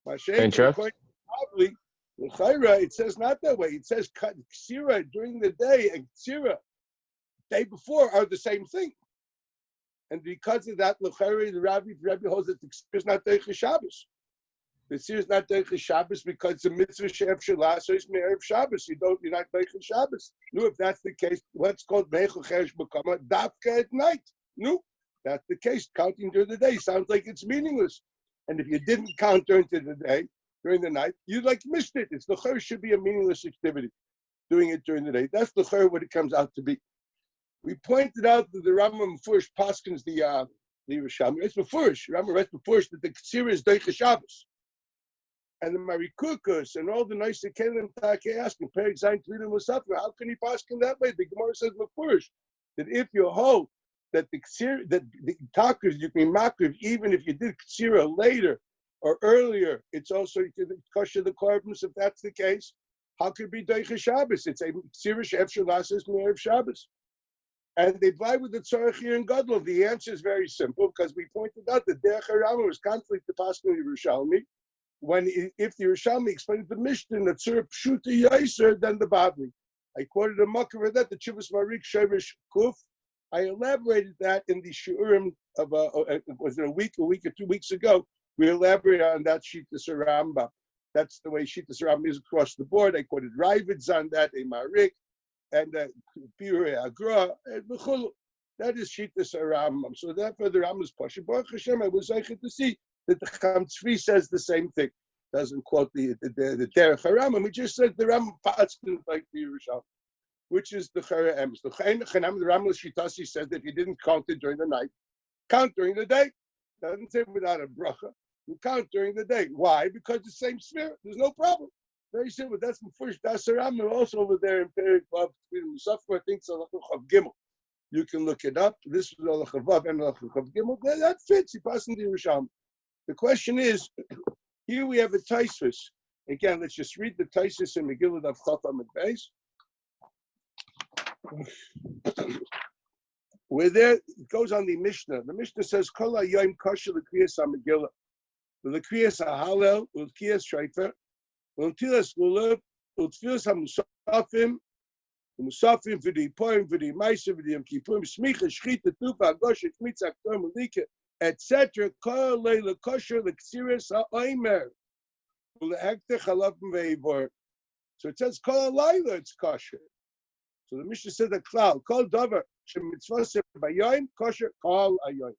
According to L'chaira, it says not that way. It says ksira during the day and ksira day before are the same thing. And because of that, l'chaira, the Rabbi holds that the ksira is not deicha Shabbos. The ksira is not deicha Shabbos because it's a mitzvah she'ef shelah, so it's me'erev Shabbos. You're not deicha Shabbos. No, if that's the case, what's called meichel cheresh b'kama dafka at night. No, that's the case. Counting during the day sounds like it's meaningless. And if you didn't count during the night, you missed it. It's l'chaira should be a meaningless activity. Doing it during the day. That's l'chaira what it comes out to be. We pointed out that the Rambam Mefurish paskins the Yerushalmi. It's Mefurish. Rambam writes Mefurish that the ksira is deicha Shabbos. And the Marikukus and all the nice Kelim Take asking, Perik Zayin Tvidim Musafir, how can he paskin that way? The Gemara says Mefurish that if you hold that the ksira, that the takers you can makriv even if you did ksira later or earlier, it's also kosher the korbanos if that's the case. How could it be deicha Shabbos? It's a ksira she'ef shelas is me'erev Shabbos. And they apply with the tzarech here in Gadol. The answer is very simple because we pointed out that Derech HaRambam was conflict to Paskin Yerushalmi. If the Yerushalmi explains the Mishnah, the tzur pshuta yaser than the Bavli. I quoted a makar for that, the Chivas Marik Shevish Kuf. I elaborated that in the Shurim of was it a week or 2 weeks ago. We elaborated on that Shittas HaRambam. That's the way Shittas HaRambam is across the board. I quoted Ravid's on that, a Marik. And Pirei Agra and Bechulu. That is Shittas HaRambam. So therefore the Rambam is Pasha. Baruch Hashem, I was able to see that the Chacham Tzvi says the same thing. Doesn't quote the Derech HaRambam. We just said the Rambam Patzkin like the Yerushalmi, which is the Chara Emes. The Rambam Shitasi says that if you didn't count it during the night, count during the day. Doesn't say without a bracha. You count during the day. Why? Because the same spirit. There's no problem. Very simple. That's the first Dasaram. Also over there in Perik Vav between Musafar, I think it's Chav Gimel. You can look it up. This is Chav Vav and Chav Gimel. That fits. He passed into Yerushalmi. The question is, here we have a Taisus. Again, let's just read the Taisus in Megillah of Chafam and Beis. Where there it goes on the Mishnah. The Mishnah says, Kol haYom kosher l'kriyas HaMegillah, l'kriyas HaHalel, l'kriyas Shofar. Untilas lulav, utfilas hamusafim, umusafim for the poem, for the ma'aser, for the Yom Kippurim, smicha, shchita, tufa, agoshet, mitzak, tom, malika, etc. Kol leila kosher l'ksiras HaOmer, ule'ekte chalapim ve'ivor. So it says kol leila it's kosher. So the Mishnah said the klal kol davar shemitzvaseh b'yom kosher kol hayoim.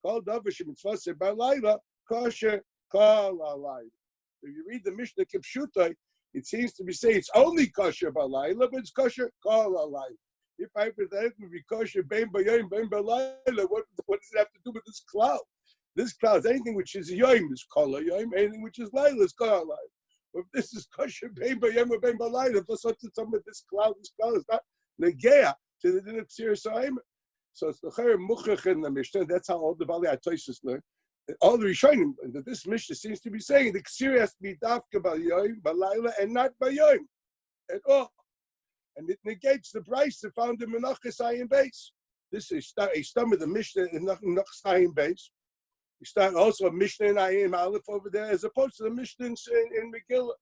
Kol davar shemitzvaseh b'layla kosher kol halayla. If you read the Mishnah Kipshutai, it seems to be saying it's only kosher b'layla, but it's kosher kol halayla. If hypothetically be kosher bein b'yom bein b'layla, what does it have to do with this cloud? This cloud is anything which is yom is kol hayoim, anything which is layla is kol halayla. If this is kosher bein b'yom or bein b'layla, for such and some of this cloud is not negea to the din of Ksiras HaOmer. So it's the chayr muchach in the Mishnah. That's how all the Balei HaTosfos learn. All the Rishonim that this Mishnah seems to be saying the ksira has to be dafka b'yom, b'layla, and not b'yom at all, and it negates the price that found in Menachos Ayin Beis. This is a stum of the Mishnah in Menachos Ayin Beis. You start also a Mishnah in Ayin Aleph over there, as opposed to the Mishnah in Megillah,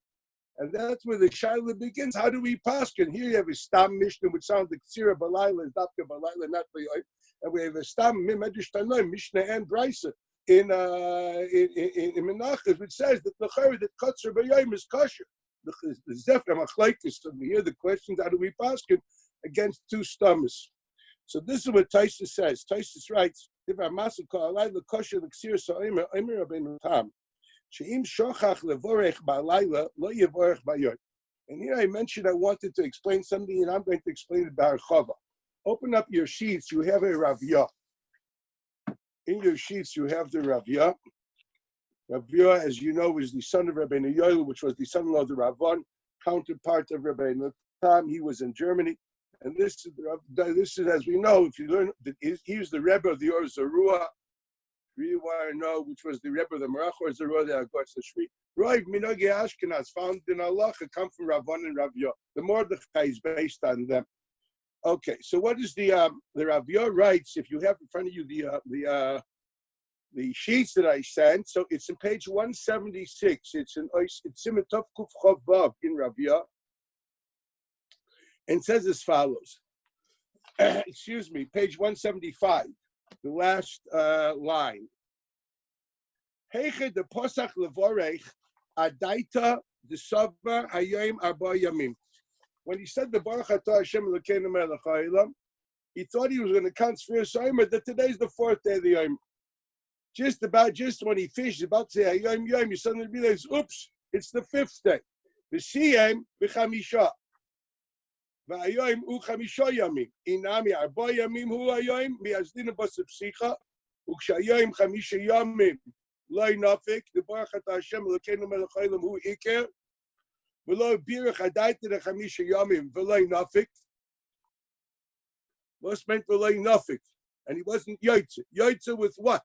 and that's where the shaila begins. How do we paskin? Here you have a stam Mishnah which sounds like ksira b'layla is dafka b'layla, not b'yom, and we have a stam Medrash Tanoim Mishnah and Brisa in Menachos, which says that the chayr that kotzer b'yom is kosher. The Zephyr Machlaikis, so we hear the questions, how do we paskin against two stomachs? So this is what Taisus says. Taisus writes, if I'm masul kol halayla kosher l'ksiras HaOmer, Omer Rabbeinu Tam, she'im shochach levorech ba'alayla lo yevorech b'yom. And here I mentioned I wanted to explain something, and I'm going to explain it b'harchava. Open up your sheets, you have a Ravya. In your sheets, you have the Ravya. Ravya, as you know, is the son of Rabbeinu Yoel, which was the son-in-law of the Ravan, counterpart of Rabbeinu Tam. He was in Germany. And this is, as we know, if you learn, that he was the Rebbe of the Or Zarua. You want to know which was the Rebbe of the Marach Or Zarua, the Agos Shri. Roiv Minagi Ashkenaz, found in Allah, come from Ravan and Ravya. The Mordechai is based on them. Okay, so what is the Ravya writes, if you have in front of you the sheets that I sent. So it's in page 176. It's Siman Tov Kuf Chav Vav in Ravia, and says as follows. Excuse me, page 175, the last line. Heiche de posach levorech adaita de savar hayom arba yamim. When he said the Baruch Atah Hashem Elokeinu Melech Haolam, he thought he was going to count for HaOmer that today's the fourth day of the Yom. Just when he finished, about to say Hayom Yom, you suddenly realize, oops, it's the fifth day. V'siyem b'chamisha. V'hayom u chamisha yamim. Inami arba yamim hu hayom mi'azdina b'sepsicha u'kshayom chamisha yamim lo nafik. The Baruch Atah Hashem Elokeinu Melech Haolam hu iker. V'lo birach adaita de chamisha yamim v'lo nafik. What's meant v'lo nafik? And he wasn't yotze. Yotze with what?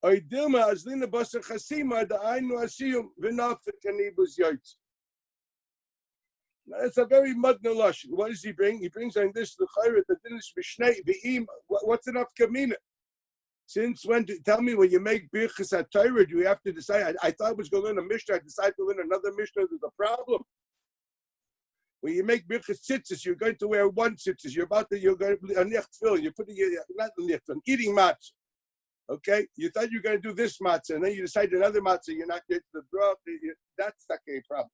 Oidilma azlina b'sar chasima da'aynu asiyum v'nafik, and he was yotze. That's a very mudna lashon. What does he bring? He brings on this the chayret that didn't mishnei v'im. What's enough kamina? Since when? Tell me, when you make birchas HaTorah, do you have to decide? I thought I was going to learn a mishnah. I decided to learn another mishnah. There's a problem. When you make birchas tzitzis, you're going to wear one tzitzis. You're going to a nechtfil. You're putting not a nechtfil, eating matzah. Okay, you thought you were going to do this matzah, and then you decide another matzah. You're not getting the broth. That's not a problem.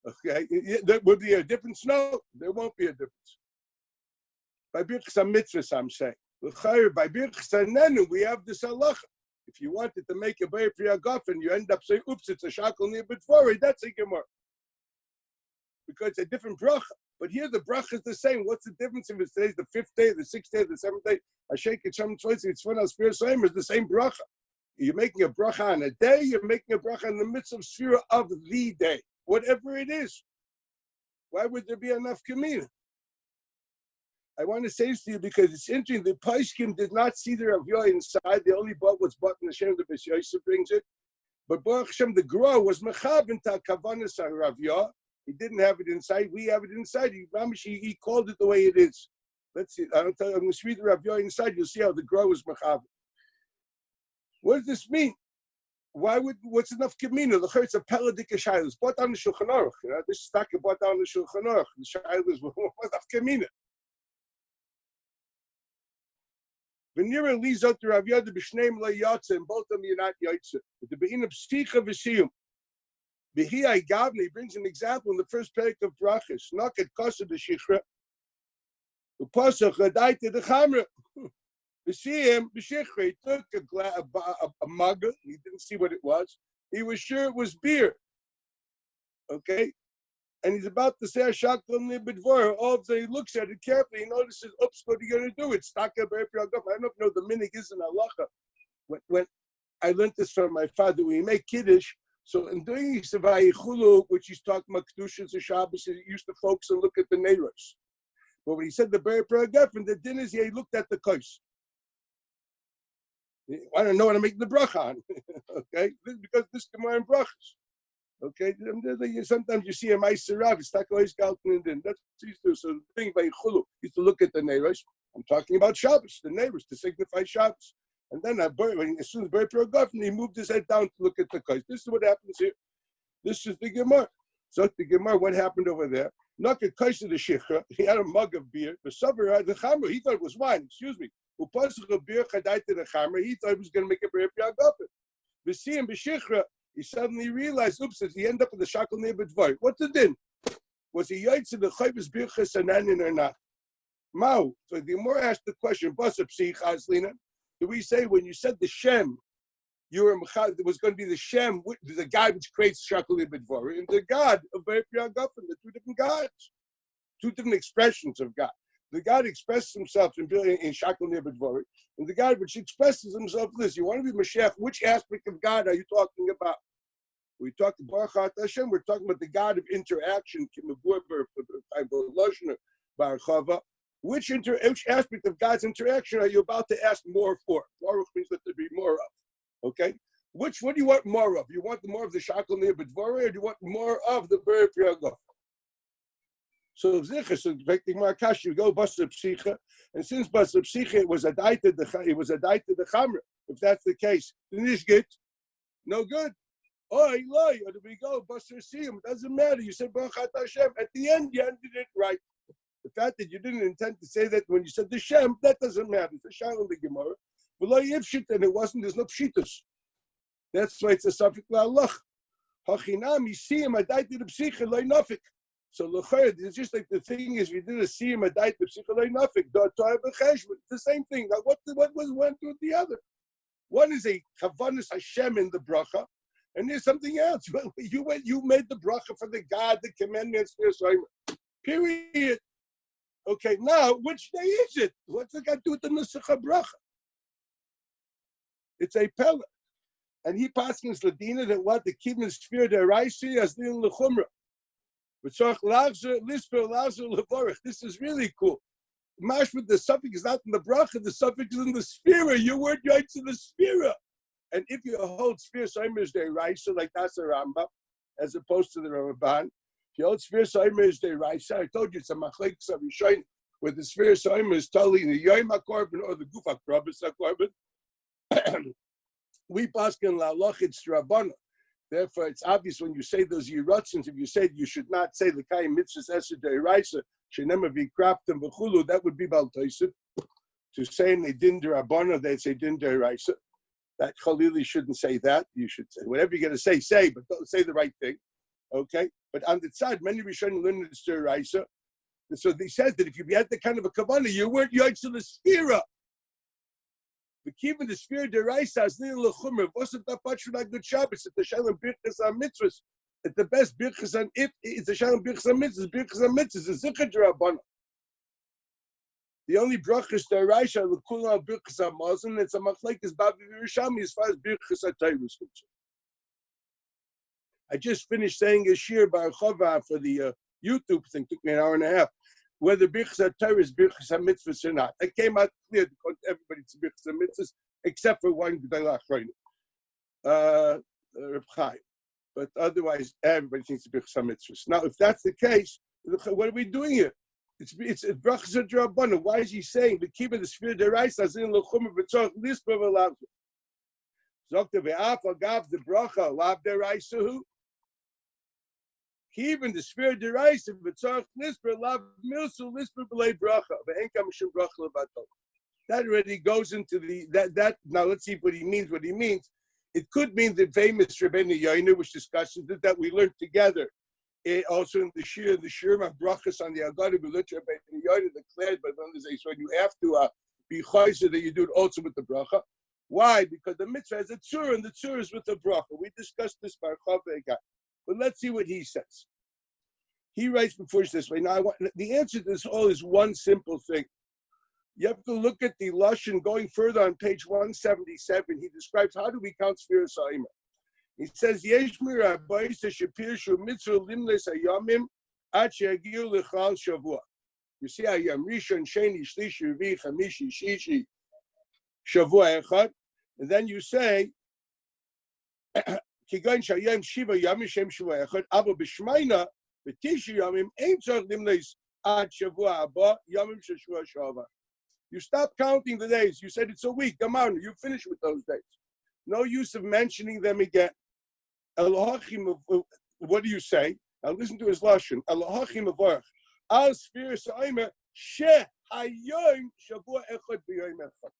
Okay, there would be a difference. No, there won't be a difference. By birchas mitzvahs, I'm saying. By birchas hanenu, we have this halacha. If you wanted to make a bay for your gofen, you end up saying, "Oops, it's a shakel near b'tvorei." That's a gemara because it's a different bracha. But here the bracha is the same. What's the difference if it's today's the fifth day, the sixth day, the seventh day? I shake it some twice. It's fun as Sefirat HaOmer. It's the same bracha. You're making a bracha on a day. You're making a bracha in the midst of Sefirat of the day, whatever it is. Why would there be enough kamina? I want to say this to you because it's interesting. The Paiskim did not see the Ravya inside. They only bought what's bought in the Shem. The Beis Yosef brings it. But Baruch Hashem, the Gra was mechav into kavanas Ravya. He didn't have it inside. We have it inside. He called it the way it is. Let's see. I'm going to read the Ravya inside. You'll see how the Gra was mechav. What does this mean? What's enough kamina? The it's a peladik shayla. It's bought on the Shulchan Aruch. This stock is bought on the Shulchan Aruch. The shayla is what's enough kamina. V'nira lizot Rav Yada b'shneim lo yatsa, and both of them you're not yatsa. But the bein of psicha v'siyum. B'hi I gavni, he brings an example in the first parak of brachas. Knock at kasa b'shichra. U'pasach l'daita d'chamra. B'siyim b'shichra. He took a mug. He didn't see what it was. He was sure it was beer. Okay? And he's about to say a shakal nibidvor. All of a sudden he looks at it carefully. He notices, oops, what are you going to do? It's taka b'rei priyagaf. I don't know if you know the minig is in halacha. When I learned this from my father, when you make kiddush, so in doing Yisavai Chulu, which he's talking about kedushas and Shabbos, he used to focus and look at the neiros. But when he said the b'rei priyagaf and the dinners, he looked at the kos. I don't know what to make the bracha on. Okay, because this Gemara in brachas. Okay, sometimes you see a Maiserav, it's not always Galton, and that's what he used to do. So the thing by Chulu, he used to look at the neighbors. I'm talking about Shabbos, the neighbors, to signify Shabbos. And then as soon as Beri Pirogov, he moved his head down to look at the kais. This is what happens here. This is the Gemara. So the Gemara, what happened over there? Not a kais of the Shichra, he had a mug of beer. The Savar had the Chamra, he thought it was wine, excuse me. Upasach of beer, Chadait to the Chamra, he thought he was going to make a Beri Pirogov. V'siyim b'Shichra, he suddenly realized, oops, he ended up with the shackle near B'dvar. What's the din? Was he yaitz in the chayvus birchas ananin or not? Mao. So the Gemara asked the question, Basa psichas lina. Do we say when you said the Shem, you were it was going to be the Shem, the God which creates shackle near B'dvar, and the God of B'rei Priyagaf, the two different gods, two different expressions of God. The God expresses himself in shackle near B'dvar, and the God which expresses himself in this. You want to be Mashiach, which aspect of God are you talking about? We talk about Baruch Hashem, we're talking about the God of interaction, which aspect of God's interaction are you about to ask more for? Baruch means that there be more of. Okay? What do you want more of? You want more of the shackle near B'dvar, or do you want more of the B'rei Priyagaf? So expecting Marakash, you go Basa Psicha, and since Basa Psicha it was a daita the Chamra. If that's the case, then this get no good. Oh, Eli, or do we go? Buster Siyum. It doesn't matter. You said Baruch Atah Hashem. At the end, you ended it right. The fact that you didn't intend to say that when you said the Shem, that doesn't matter. It's a Shalom the Gemara. But like Yipshit, and it wasn't, there's no Pshitus. That's why it's a Safik La'alach. Hachinam, Yisiyim, Adai did a Psicha, Loi Nafik. So, it's just like the thing is, we did a Siyim, Adai did a Psicha, Loi Nafik. It's the same thing. Now, what was one to the other? One is a Kavanas Hashem in the bracha, and there's something else. You made the bracha for the God, the commandments, period. Okay, now, which day is it? What's it got to do with the Nusach bracha? It's a pella. And he paskins Ladina that what the Kivin Sphere de Raisi as the Lechumra. This is really cool. Mashma, the suffix is not in the bracha, the suffix is in the sphere. You weren't right to the sphere. And if you hold sphere Soimers de Raisa, like that's a Rambam, as opposed to the Ramban, if you hold sphere Soimers de Raisa, I told you it's a machlek savishain, where the sphere Soimer is totally in the Yoim HaKorban or the Guf HaKrabas HaKorban. We paskin la'aloch, it's Rabbana. Therefore, it's obvious when you say those Yiratzins, if you say you should not say the Kayim Mitzvahs Eser Deiraisa, Shenema Vikraftim V'chulu, that would be Bal Tosef. To say in a Din D'Rabbana, they'd say Din Deiraisa. That Chalili shouldn't say that. You should say whatever you're going to say, but don't say the right thing. Okay? But on the side, many Rishonim learn it's Deiraisa. So he says that if you had the kind of a Kavanah, you weren't Yotze the Sphira. The Kiva the Sphere de Raisa is near Lechumer. Wasn't that much for that good Shabbos? It's the Shalom Birchas HaMitzvahs. It's the best Birchas on if it's the Shalom Birchas HaMitzvahs. Birchas HaMitzvahs is Zikr D'Rabbana. The only Brachas de Raisa the Kula Birchas HaMazon. It's a Machlekes Babi Yerushalmi as far as Birchas HaTorah is concerned. I just finished saying a shir Bar Chava for the YouTube thing. Took me an hour and a half. Whether Birchas HaTorah is Birchas HaMitzvahs or not. It came out clear because everybody it's Birchas HaMitzvahs, except for one G'day Lachreinu, Reb Chaim. But otherwise, everybody thinks it's Birchas HaMitzvahs. Now, if that's the case, what are we doing here? It's Brachas HaDrabbanan. Why is he saying the Kibbutz the Sphere Deraisa is in Lechumer B'Tzorch Lispa V'Lav? Zokta Ve'af Agav the Bracha Lav Deraisahu. Even the Sphere Deraisa B'Tzorch Lispa Lav Milsu Lispa B'Lei Bracha Ve'enkam Shem Bracha Levato. That already goes into that. Now let's see what he means. What he means, it could mean the famous Rebbeinu Yoiner, which discusses it, that we learned together. Also in the Shir my brachas on the Agada, we learned Rebbeinu Yoiner declared, but when you have to be chayzer that you do it also with the bracha. Why? Because the mitzvah has a tzur, and the tzur is with the bracha. We discussed this by Chavega, but let's see what he says. He writes before this way. Now, the answer to this all is one simple thing. You have to look at the Lashon going further on page 177. He describes how do we count Sefirat HaOmer. He says, Yesh mirabais shapir shu mitzvah limles hayamim ad sheyagiu lechal shavua. You see hayam rishon, sheni, shlishi, revi, chamishi, shishi, shavua echad. And then you say, Kigan shayam shiva yamim shem shavua echad, abo b'shmaina, b'tishi yamim, ein tzorch limles ad shavua abba, yamim sheshua shava. You stop counting the days. You said it's a week. Come on, you finish with those days. No use of mentioning them again. What do you say? Now listen to his lashon. Elohachim avarach al Sefirat HaOmer she hayom shavua echad b'yom echad.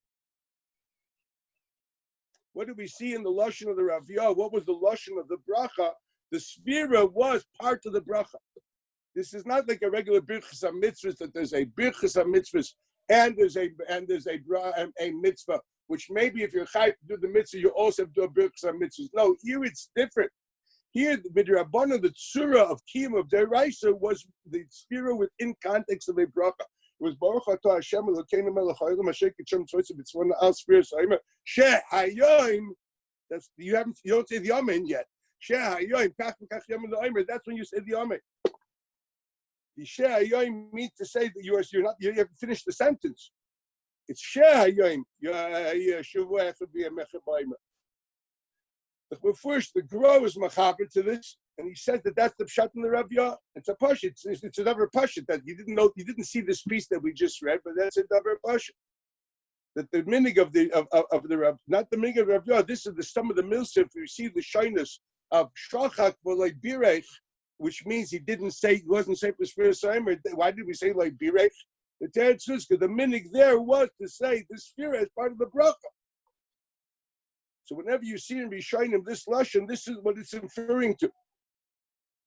What do we see in the lashon of the Rav Yah? What was the lashon of the bracha? The Sefira was part of the bracha. This is not like a regular birchas mitzvahs that there's a birchas mitzvahs. And there's a mitzvah, which maybe if you're chayv to do the mitzvah, you also have to do a birchas mitzvahs. No, here it's different. Here, the Rabbanah, the tzura of Kiyum of Deraisa was the spira within context of a bracha. It was Baruch Atah Hashem Elokeinu Melech Haolam Asher Kitsham Tzvotze B'Tzvona Al Sefirat HaOmer She Hayom. That's you don't say the Amen yet. She Hayom Kach V'Kach Yom LaOmer. That's when you say the Amen. The Sheh Hayoim means to say that you haven't finished the sentence. It's Sheh Hayoim. First, the Gro is machaber to this, and he says that that's the pshat in the Rav Yah. It's a pashut. It's another pashut that you didn't know. You didn't see this piece that we just read, but that's a double pashut. that the minig of the Rav, not the minig of Rav Yah, this is the sum of the milsif. You see the shyness of shachak v'loy birech, which means he didn't say, he wasn't saying for Sefirat HaOmer. Why did we say like birech? The Teretz Suska, the minig there was to say the Sefirat is part of the bracha. So whenever you see in Rishonim this lashon, this is what it's referring to.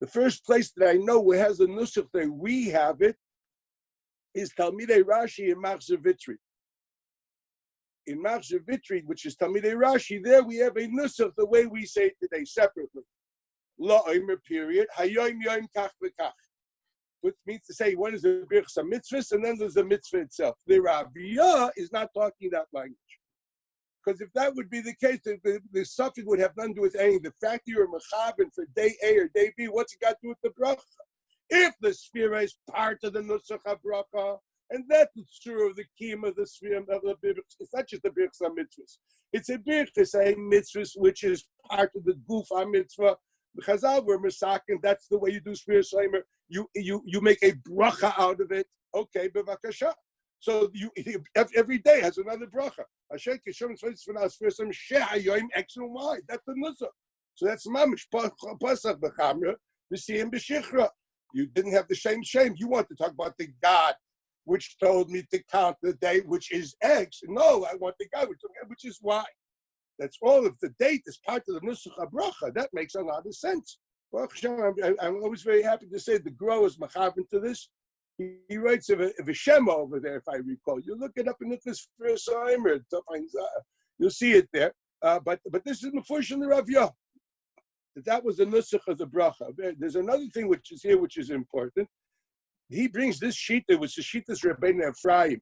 The first place that I know where has the nusach that we have it is Talmidei Rashi in Machzor Vitri. In Machzor Vitri, which is Talmidei Rashi, there we have a nusach the way we say it today separately. HaOmer period. Hayoim yoim kach v'kach. Which means to say one is the birchas mitzvahs and then there's the mitzvah itself. The Rav Yah is not talking that language. Because if that would be the case, the suffix would have nothing to do with anything. The fact that you're mechaben for day A or day B, what's it got to do with the bracha? If the Sefirat is part of the nusach bracha, and that's the true of the kiyum of the Sefirat of the birchas, it's not just the birchas mitzvahs. It's a birchas mitzvahs which is part of the guf mitzvah. Chazal were masakin. That's the way you do Sefirat HaOmer. You make a bracha out of it. Okay, bevakasha. So you every day has another bracha. X and Y. That's the nusach. So that's mamish pasach b'chamra v'siyim b'shichra. You didn't have the same shame. You want to talk about the God which told me to count the day, which is X. No, I want the God which is Y. That's all. If the date is part of the nusach bracha, that makes a lot of sense. Well, I'm always very happy to say the Gro is machaven to this. He writes of a Shema over there, if I recall. You look it up in this first HaOmer, you'll see it there. But this is Mefush in the Rav Yah. That was the nusach of the bracha. There's another thing which is here, which is important. He brings this shita, which is Shita's Rabbeinu Ephraim.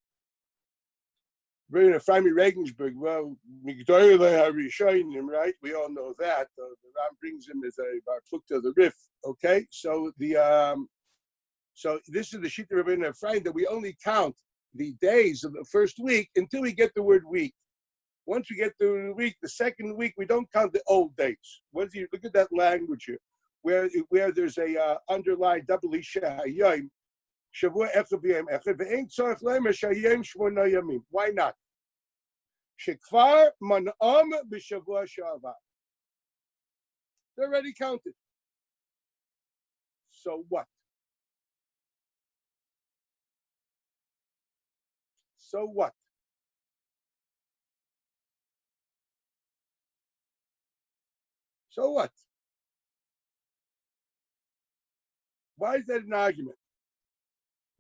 Rabbeinu Ephraim Regensburg. Well, right? We all know that. The Ram brings him as a bar plukta the Rif. Okay, so so this is the Shita Rabbeinu Ephraim that we only count the days of the first week until we get the word week. Once we get the week, the second week, we don't count the old days. Look at that language here, where there's a underlined double isha hayom, shavua echad v'yom echad ve'ein tzorich lemer shayom shmona yamim. Why not? Shekvar man'am b'shavua sha'avar. They're already counted. So what? So what? So what? Why is that an argument?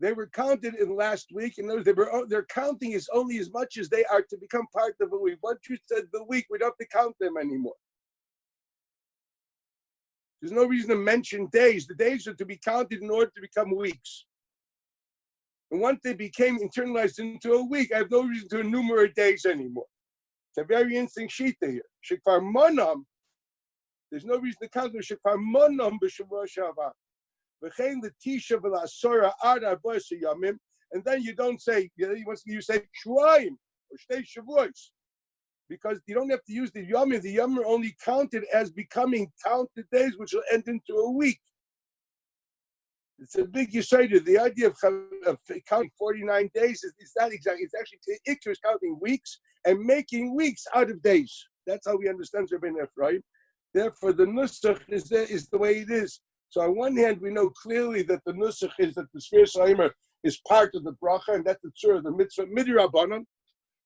They were counted in last week, and their counting is only as much as they are to become part of the week. Once you said the week, we don't have to count them anymore. There's no reason to mention days. The days are to be counted in order to become weeks. And once they became internalized into a week, I have no reason to enumerate days anymore. It's a very interesting sheet here. Shekvar monam. There's no reason to count them. Shekvar monam b'shavua sha'avar. V'chein l'tisha v'la'asora ad arba'asa yamim. And then you don't say, you say shvuayim or shtei shavuos. Because you don't have to use the yamim. The yamim are only counted as becoming counted days, which will end into a week. It's a big yesod. The idea of counting 49 days is not exactly. It's actually Ikar is counting weeks and making weeks out of days. That's how we understand Rabbeinu Ephraim. Therefore, the nusach is the way it is. So on one hand, we know clearly that the nusach is that the Sefirat HaOmer is part of the bracha, and that's the tzur of the mitzvah midrabanan.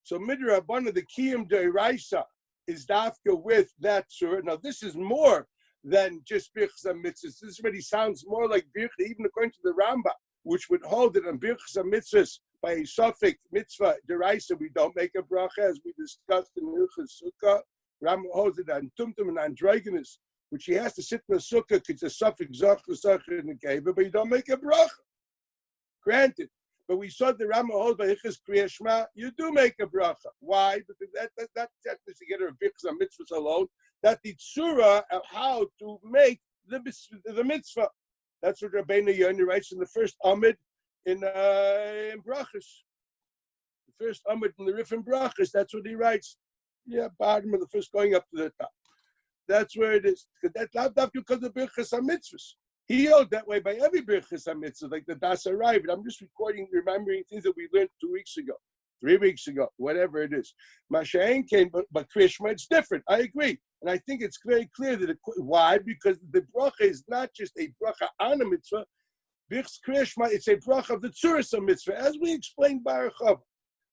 So midrabanan, the kiyum deiraisa, is dafka with that tzur. Now this is more than just birchas mitzvahs. This already sounds more like birchas, even according to the Rambam, which would hold that on birchas mitzvahs by a suffix mitzvah deraisa we don't make a bracha, as we discussed in Hilchos Sukkah. Rambam holds it on tumtum and androgynous, which he has to sit in the sukkah because it's a suffix zach in the keva, but you don't make a bracha. Granted. But we saw the Rambam holds by Hilchos Kriyas Shema, you do make a bracha. Why? Because that's to get a birchas mitzvahs alone. That the tzura of how to make the mitzvah. That's what Rabbeinu Yonah writes in the first Amid in Brachas. The first Amid in the Rif in Brachas, that's what he writes. Yeah, bottom of the first going up to the top. That's where it is. That's not because of birchas mitzvahs. He held that way by every birchas mitzvah, like the Das Arai. But I'm just remembering things that we learned 2 weeks ago. 3 weeks ago, whatever it is. Masha'en came, but Krishma, it's different. I agree. And I think it's very clear that why? Because the bracha is not just a bracha on a mitzvah. Bichs Krishma, it's a bracha of the Tzuras mitzvah, as we explained by Archav.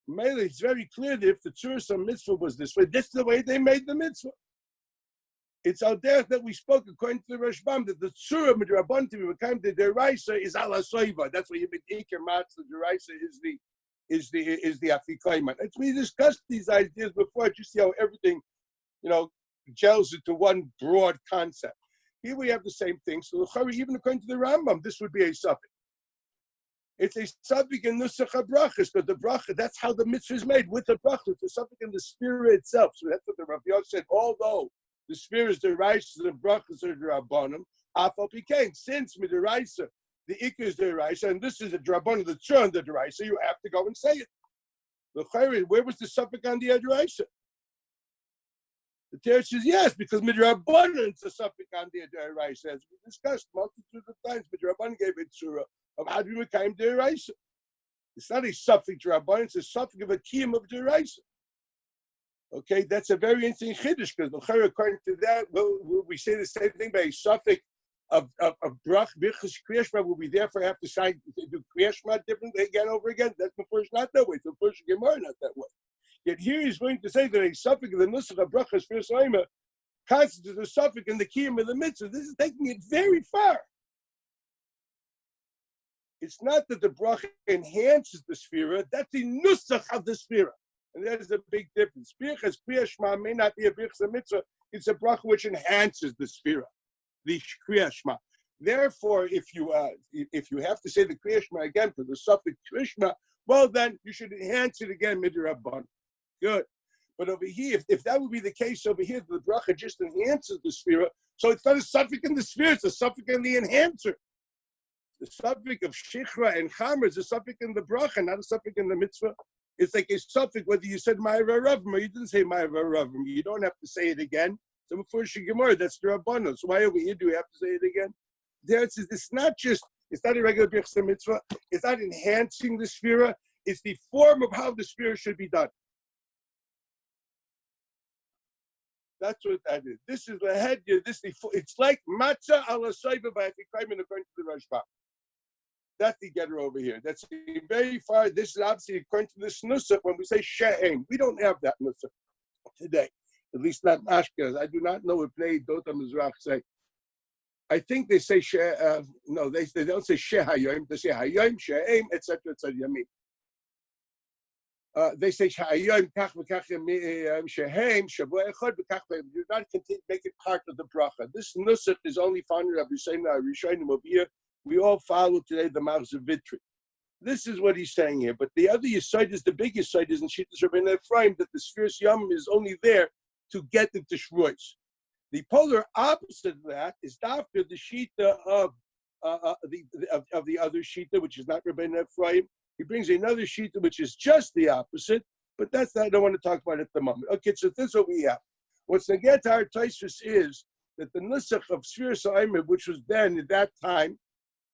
Mainly, it's very clear that if the Tzuras mitzvah was this way, this is the way they made the mitzvah. It's out there that we spoke according to the Rashbam that the Tzura Midrabban to become the Deraisa is ala soiva. That's why you been Iker Matz. The Deraisa is the Afikoyman. We discussed these ideas before. Just see how everything, gels into one broad concept. Here we have the same thing. So even according to the Rambam, this would be a suffix. It's a suffix in Nusach HaBrachas, because the bracha, that's how the mitzvah is made, with the bracha. It's a suffix in the spirit itself. So that's what the Rav Yosef said. Although the spirit is the rice, the brachas are the rabbanim. Afal pikein, since midiraisa, the ikka is the raisa, and this is the drabbanim, the tzur and the deraisa, you have to go and say it. The chayri, where was the suffix on the deraisa? The Torah says yes, because midrabbanim it's a suffix on the deraisa, as we discussed multitude of times. Midrabbanim gave it tzura of how do we make deraisa. It's not a suffix drabbanim; it's a suffix of a kiyum of deraisa. Okay, that's a very interesting chiddush, because according to that, we say the same thing by a suffix of brach bichas kriyashma. Will we therefore have to do kriyashma differently again over again? That's the first not that way. The first gemara not that way. Yet here he's going to say that a suffix of the nusach of brachas first HaOmer constitutes a suffix in the kiyum of the mitzvah. This is taking it very far. It's not that the bracha enhances the sphera; that's the nusach of the sphera. And there's a big difference. Birchas Kriya Shema may not be a birchas mitzvah. It's a bracha which enhances the sphera, the Kriya Shema. Therefore, if you have to say the Kriya Shema again for the suffix Kriya Shema, well then you should enhance it again midrabban. Good. But over here, if that would be the case over here, the bracha just enhances the sphera. So it's not a suffix in the sphera; it's a suffix in the enhancer. The suffix of Shichra and Chamer is a suffix in the bracha, not a suffix in the mitzvah. It's like a suffix whether you said Ma'avar Ravim or you didn't say Ma'avar Ravim. You don't have to say it again. So before Shigimor, that's the Rabbanon. So why over here do we have to say it again? There it says it's not a regular Birchas mitzvah. It's not enhancing the sphera. It's the form of how the sphera should be done. That's what that is. This is the head. It's like matzah ala soiva by Afikoyman according to the Rashbam. That's the getter over here. That's very far. This is obviously according to this nusach. When we say she'em, we don't have that nusach today. At least not Ashkenaz. I do not know what Bnei Dota Mizrach say. I think they say no, they don't say she'hayom. They say hayom, she'em, etc. Yamin. They say she'hayom kach v'kach she'em shavua echad v'kach. Do not make it part of the bracha. This nusach is only found in Rabbi Yisrael Rishonim over here. We all follow today the Mouths of Vitri. This is what he's saying here. But the other Yesod is the big Yesod is in Shittas Rabbeinu Ephraim that the Sfiras Yom is only there to get into Shrois. The polar opposite of that is after the Shita of the other Shita, which is not Rabbeinu Ephraim. He brings another Shita which is just the opposite, but that's I don't want to talk about it at the moment. Okay, so this is what we have. What's the get our Tosfos is that the Nusach of Sfiras HaOmer, which was then at that time,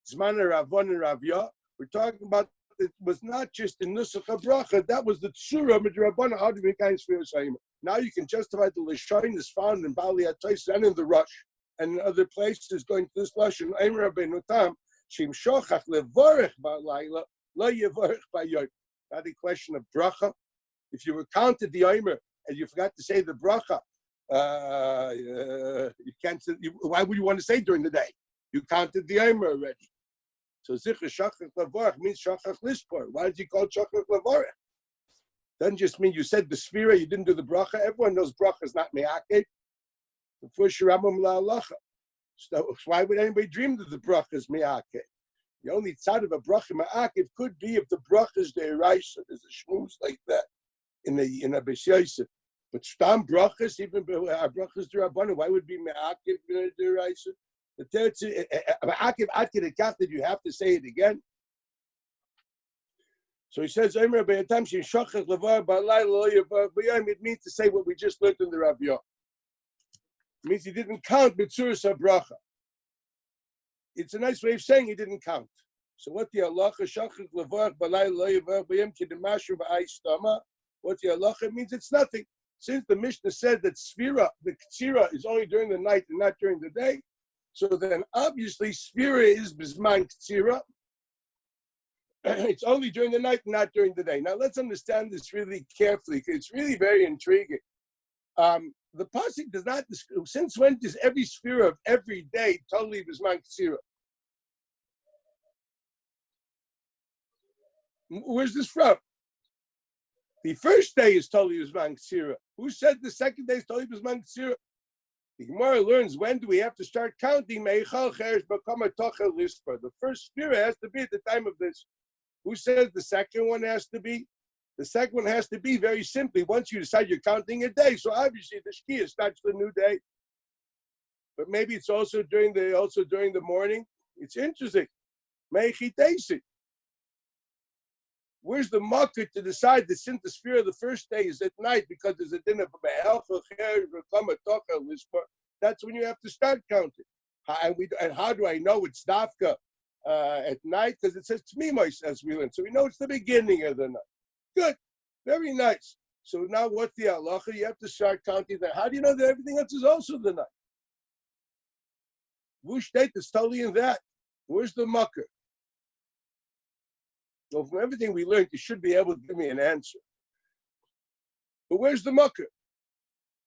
Zman Ravon and Ravya, we're talking about it was not just the Nusach HaBracha, that was the Tzura Midrabban how to make Sfiras HaOmer. Now you can justify the Lishain is found in Bali HaTosfos and in the Rush and in other places going to this Lashon Eimer Rabbeinu Tam Shim Shochach Levorech Ba'Laila Lo Yevorech Ba'Yom. Now the question of bracha. If you recounted the Eimer and you forgot to say the bracha, you can't say, why would you want to say during the day? You counted the Eimer already. So Zichar Shachach Levorech means Shachach Lispor. Why did you call it Shachach Levorech? Doesn't just mean you said the Sphira, you didn't do the bracha. Everyone knows bracha is not me'akev. The first Shirabim la'alacha. So why would anybody dream that the bracha is me'akev? The only side of a bracha me'akev could be if the bracha is de'iraisa. There's a shmooze like that in a b'shaisa. But stam brachas, even brachas d'Rabbanan, why would it be me'akev de'iraisa? The third me'akev ad kedei kach that you have to say it again. So he says, it means to say what we just learned in the Rabbi. It means he didn't count Mitzuras HaBracha. It's a nice way of saying he didn't count. So what the halacha shachik levarach balay lo yivarach b'yom kidemashu b'ay stama? What the halacha means? It's nothing. Since the Mishnah said that Sefira, the Ktsira, is only during the night and not during the day, so then obviously Sefira is Bisman Ktsira. It's only during the night and not during the day. Now let's understand this really carefully, because it's really very intriguing. The pasuk does not. Since when does every Sefira of every day totally Bisman Ktsira? Where's this from? The first day is totally Bisman Ktsira. Who said the second day is totally Bisman Ktsira? The Gemara learns, when do we have to start counting? The first Sefira has to be at the time of this. Who says the second one has to be? The second one has to be very simply once you decide you're counting a day. So obviously the Shkia starts the new day, but maybe it's also during the morning. It's interesting. Where's the market to decide that since the Sefira of the first day is at night because there's a dinner for that's when you have to start counting. And how do I know it's Dafka at night? Because it says Tmimos as we learned. So we know it's the beginning of the night. Good. Very nice. So now what's the halacha? You have to start counting that. How do you know that everything else is also the night? Wush state is totally in that. Where's the mucker? Well, from everything we learned, you should be able to give me an answer. But where's the mucker?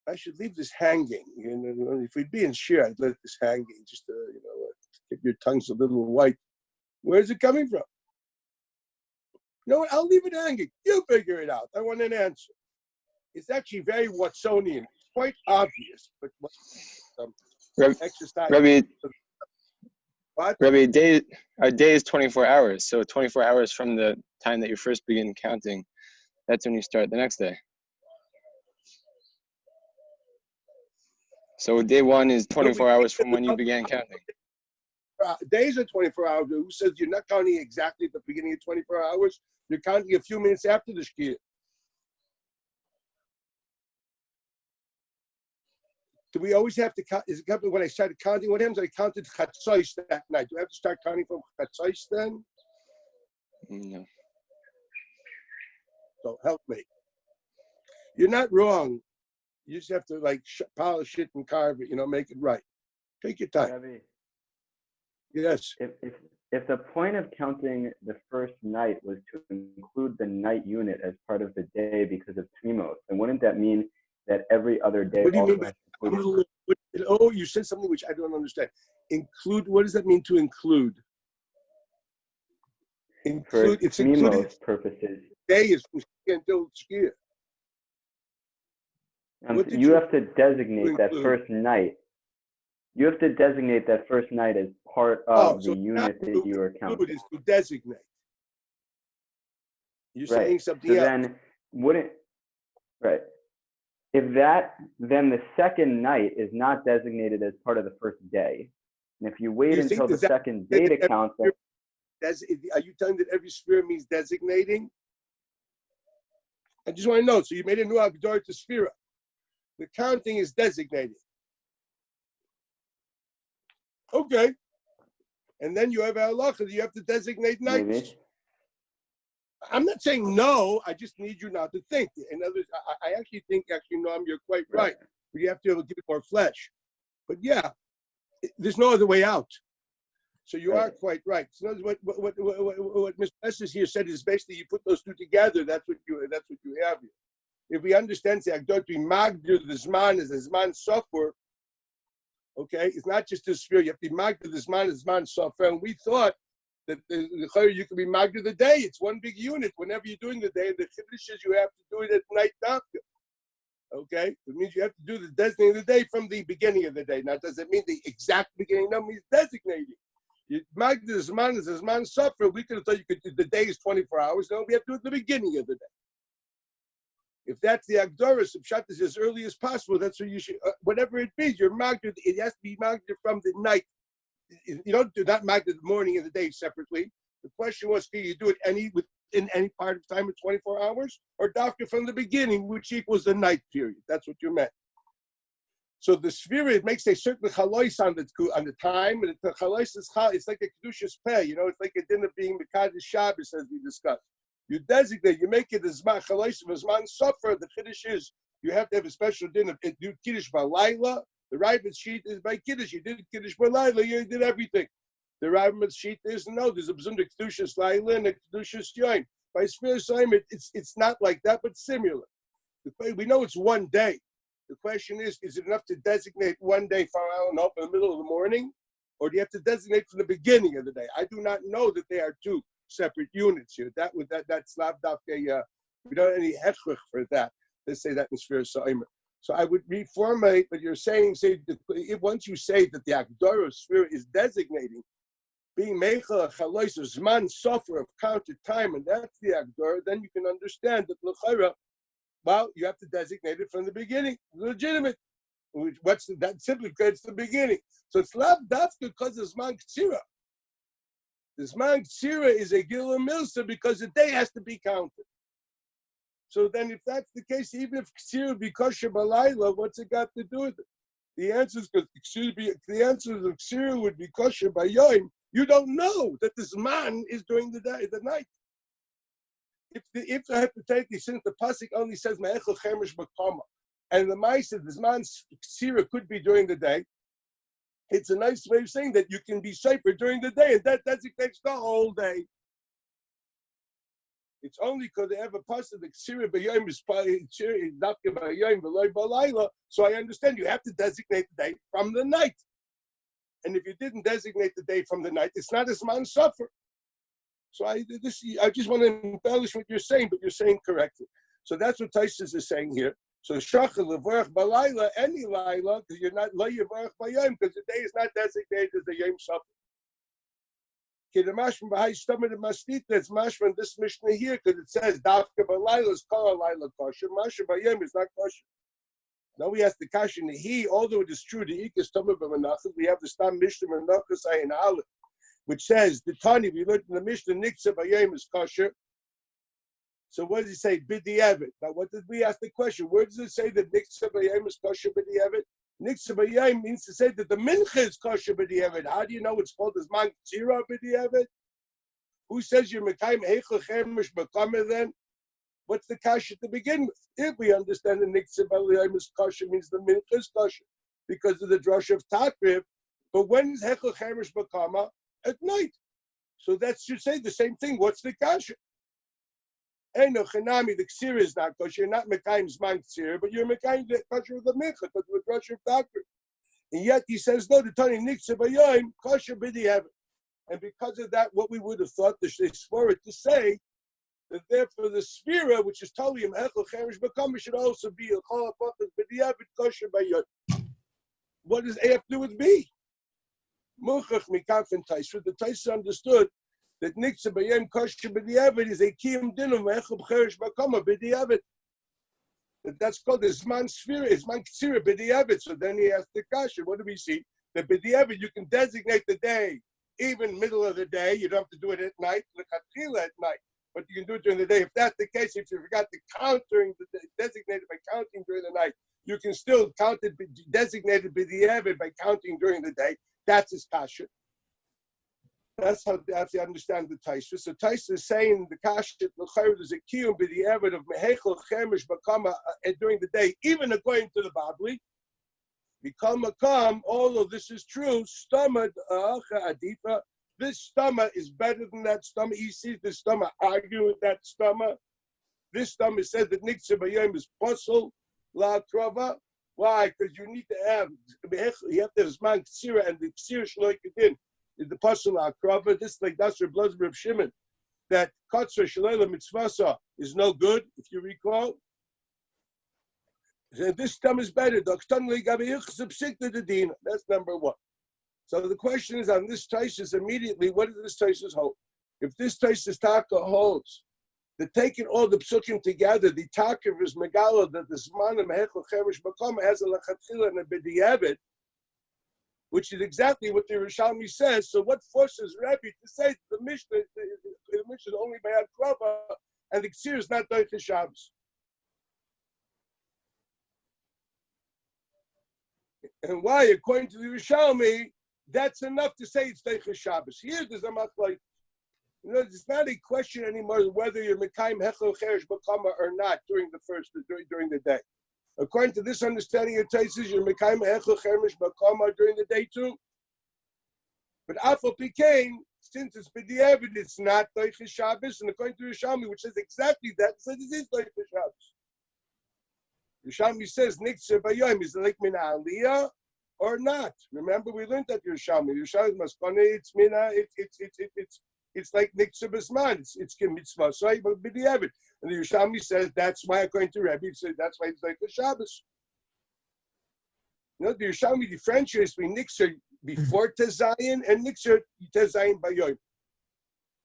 I should leave this hanging. You know, if we'd be in shir, I'd let this hanging just to, get your tongues a little white. Where's it coming from? You know what? I'll leave it hanging. You figure it out. I want an answer. It's actually very Watsonian. It's quite obvious, but exercise. What? Rabbi, a day is 24 hours. So 24 hours from the time that you first begin counting, that's when you start the next day. So day one is 24 hours from when you began counting. Days are 24 hours. Who says you're not counting exactly at the beginning of 24 hours? You're counting a few minutes after the Shkia. Do we always have to count? Is it coming when I started counting? What happens? I counted Chatzos that night. Do I have to start counting from Chatzos then? No. So help me. You're not wrong. You just have to polish it and carve it. Make it right. Take your time. Rabbi, yes. If the point of counting the first night was to include the night unit as part of the day because of Tmimos, then wouldn't that mean that every other day what do you also mean has to include? Oh, you said something which I don't understand. Include, what does that mean to include? Include, For it's included purposes. Day is from Shkia until Shkia. You have to designate that first night. You have to designate that first night as part of the unit that you are counting. Is to designate. You're saying something else. Then then the second night is not designated as part of the first day. And if you wait until the second day to count, are you telling that every Sefira means designating? I just want to know. So you made a new Agdor to Sefira. The counting is designated. Okay. And then you have halacha. You have to designate nights. Maybe. I'm not saying no. I just need you not to think. In other words, I actually think, Noam, you're quite right. But you have to be able to give it more flesh. But yeah, there's no other way out. So you are quite right. So what Mr. Esses here said is basically you put those two together. That's what you have here. If we understand the Agdot, we magdir the Zman as a Zman Sofer. Okay, it's not just a sphere. You have to be magdir the Zman as Zman Sofer. And we thought that you can be magdir the day. It's one big unit. Whenever you're doing the day, and the chiddush is you have to do it at night after. Okay, it means you have to do the designating of the day from the beginning of the day. Now, does it mean the exact beginning? No, it means designating. You magdir the Zman as a Zman Sofer. We could have thought the day is 24 hours. No, we have to do it at the beginning of the day. If that's the Agdoris of Pshat is as early as possible, that's what you should, whatever it be, you're magdir, it has to be magdir from the night. You don't do not magdir the morning and the day separately. The question was, can you do it within any part of time of 24 hours? Or dafka from the beginning, which equals the night period? That's what you meant. So the Sefirat makes a certain chalois on the time, and the chalois is it's like a kedushas peh. It's like a dinner being mekadosh Shabbos, as we discussed. You designate, you make it as chalois of zman sofer. The chiddush is you have to have a special dinner. You kiddush by laila. The Rabbit's sheet is by kiddush. You did kiddush by laila. You did everything. The Rabbit's sheet is no. There's a b'zunda kedushas laila and a kedushas yoim. By Sefirat, it's not like that, but similar. We know it's one day. The question is it enough to designate one day from in the middle of the morning, or do you have to designate from the beginning of the day? I do not know that they are two separate units here. That's not we don't have any hechlich for that. Let's say that in Sefirat. So I would reformulate what you're saying. Once you say that the Agdara of Sefirat is designating, being Meichel Chalois of Zman Sofer of counted time, and that's the Agdara, then you can understand that L'chaira, well, you have to designate it from the beginning. Legitimate. That simply creates the beginning. So it's lav dafka because of Zman Ktsira. The Zman Ktsira is a Gila Milsa because the day has to be counted. So then if that's the case, even if Ktsira be kosher balayla, what's it got to do with it? The answer is because the answer is Ktsira would be kosher by Yom. You don't know that the Zman is during the day, the night. If hypothetically, since the pasuk only says me'echel chemesh b'kama, and the ma'aseh, the zman ksira could be during the day, it's a nice way of saying that you can be safer during the day, and that designates the whole day. It's only because they have a pasuk the ksira b'yom is dafke b'yom v'loy b'layla. So I understand you have to designate the day from the night, and if you didn't designate the day from the night, it's not a zman suffer. So I just want to embellish what you're saying, but you're saying correctly. So that's what Taisus is saying here. So shachar levorach balayla, any layla, because you're not lo yevorach bayom, because the day is not designated as a yom suffer. Kidamashman b'hai stomach of mastita. It's mashman this mishnah here because it says dafka balayla is kol layla kosher. Mashman bayom is not kosher. Now we ask the kasha nehi. Although it is true the ikas stomach of menachos, we have the stam mishnah menachos ayin aleph, which says the Tani we learned in the Mishnah Niksa Bayim is kosher. So what does he say? B'di'evet. Now what did we ask the question? Where does it say that Niksa Bayim is kosher b'di'evet? Niksa Bayim means to say that the mincha is kosher b'di'evet. How do you know it's called as man tzira b'di'evet? Who says you're mekayim heichel chemesh b'kamer then? What's the kasha to begin with? If we understand the Niksa Bayim is kosher means the mincha is kosher because of the drush of Takrib. But when is heichel chemesh b'kamer? At night. So that should say the same thing. What's the kasha? Eno chenami, the ksira is not kosher. You're not mekayim zman ksira, but you're mekayim the kosher of the mincha, but with kosher of doctrine. And yet he says, no, the Tani niksa b'yoyim, kosher b'di'evet. And because of that, what we would have thought the Sefirat to say, that therefore the Sefira, which is totally hechel chemesh b'kamer, should also be a chol ha'pachas b'di'evet, kosher b'yoyim. What does A have to do with B? Muchach mikafin Taisva. The Taisva understood that Niksa Bayem Kosher B'di'evet is a kiyum dinum echel b'cheresh b'kama B'di'evet. That's called the Zman Sefira, Zman Ktsira B'di'evet. So then he asked the kasha, what do we see? That B'di'evet, you can designate the day, even middle of the day. You don't have to do it at night, l'chatchila at night, but you can do it during the day. If that's the case, if you forgot to count during the day, designated by counting during the night, you can still count it, designated B'di'evet by counting during the day. That's his kasha. That's how you understand the Taisva. So Taisva is saying the kasha there's a kiyum b'di'evet of mehechel chemesh b'kama during the day, even according to the Babli. Become a kam. All of this is true. Stomach adifa. This stomach is better than that stomach. He sees the stomach arguing with that stomach. This stomach said that niksa b'yom is puzzle la krava. Why? Because you need to have zman ksira, and the ksira shloikadin is the pasuk akrava. This like that's your blood of Shimon. That katzra shalela mitzvasa is no good, if you recall. So this time is better. That's number one. So the question is on this Taisus immediately. What does this Taisus hold? If this Taisus taka holds, the taking all the psukim together, the takir is megala that the zman and mehechel chemesh b'kama has a lachatchila and a b'di'evet, which is exactly what the Rishalmi says. So what forces Rabbi to say the Mishnah is only by Akrava and the Ksir is not Doiche Shabbos? And why? According to the Yerushalmi, that's enough to say it's Teichas Shabbos. Here, there's a machlokes. It's not a question anymore whether you're Mekayim Hechel Cheresh B'Kama or not during the day. According to this understanding of Taisus, you're Mekayim Hechel Cheresh B'Kama during the day too. But Afal Pikein, since it's B'diavad, it's not Teichas Shabbos, and according to Yerushalmi, which says exactly that, it says it is Teichas Shabbos. Yerushalmi says Niktzer B'Yom, is it like Min Aliyah or not? Remember, we learned that Yerushalmi. Yerushalmi Maskone, it's Mina, it's like Niktzer B'Zman. It's Mitzvah, so but B'diavad. And the Yerushalmi says that's why, according to Rebbe, it says that's why it's Teichas Shabbos. The Yerushalmi differentiates between Niktzer before Tezayin and Niktzer Tezayin B'Yom.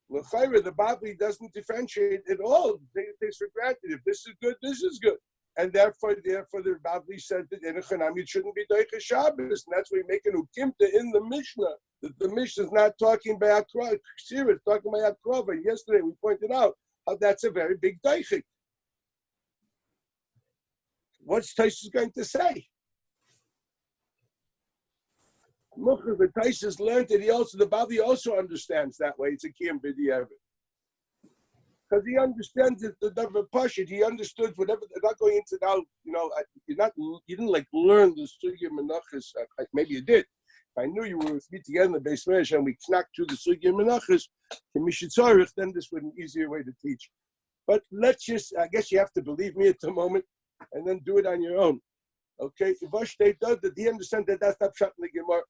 L'chayra, the Babli doesn't differentiate at all. They takes for granted. If this is good, this is good. And therefore the Babli said that in a Chanami it shouldn't be Teichas Shabbos. And that's why we make an ukimta in the Mishnah. That the Mishnah is not talking by Akrova, it's talking by Akrova. Yesterday we pointed out how that's a very big Teichik. What's Taisus going to say? The Taisus learned that the Babli also understands that way. It's a Kiyam B'diavad. Because he understands it, the Davar Pashit, he understood whatever, they're not going into now, you didn't like learn the Sugya Menachas, maybe you did. If I knew you were with me together in the Beis Medrash and we knacked through the Sugya Menachas, then this would be an easier way to teach. But I guess you have to believe me at the moment and then do it on your own. Okay, Ivashtei does that, he understands that that's not Pshat in the Gemara.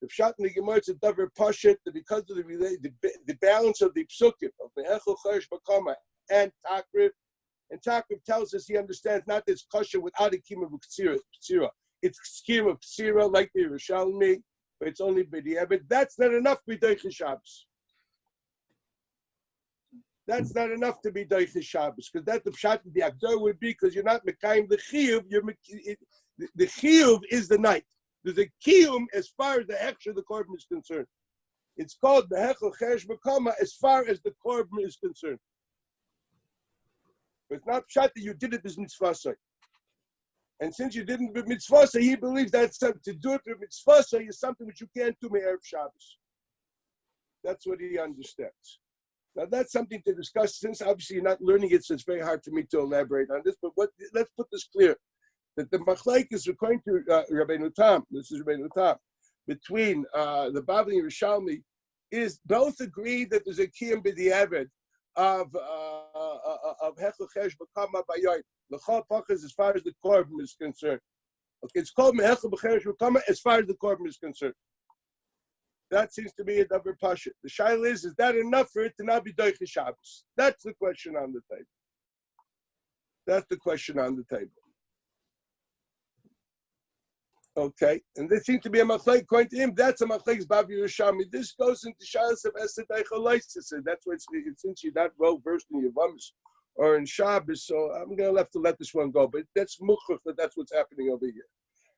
The Pshat in the Gemara, it's a Davar Pashit, because of the balance of the Psukim, of the Hechel Cheresh B'Kama and Takriv. And Takriv tells us he understands not this Kasha without a Kiyum of Ktsira. It's Kiyum of Ktsira, like the Yerushalmi, but it's only B'diavad. That's not enough to be Teichas Shabbos. That's not enough to be Teichas Shabbos, because that the Pshat of the Agdor would be, because you're not Mekayim the Chiyuv, the Chiyuv is the night. There's a kiyum as far as the hechsher of the korban is concerned. It's called the hechel cheresh b'kama as far as the korban is concerned. But it's not pshat that you did it as mitzvah. And since you didn't do mitzvah, he believes that to do it with mitzvah is something which you can't do me'erev Shabbos. That's what he understands. Now that's something to discuss. Since obviously you're not learning it, so it's very hard for me to elaborate on this. But let's put this clear. That the machlek is according to Rabbeinu Tam, this is Rabbeinu Tam, between the Babli and Yerushalmi, is both agree that there's a kiyum b'diavad of hechel cheresh b'kama b'yoyim. L'chol pachas as far as the korban is concerned. Okay, it's called hechel cheresh b'kama as far as the korban is concerned. That seems to be a davar pasha. The shaila is that enough for it to not be Teichas Shabbos? That's the question on the table. That's the question on the table. Okay, and there seems to be a machlek according to him. That's a machlek's Babi Yerushalmi. This goes into Shalas of Esed Eichel. That's why since you're not well versed in Yevamos or in Shabbos, so I'm going to have to let this one go. But that's muchach that that's what's happening over here.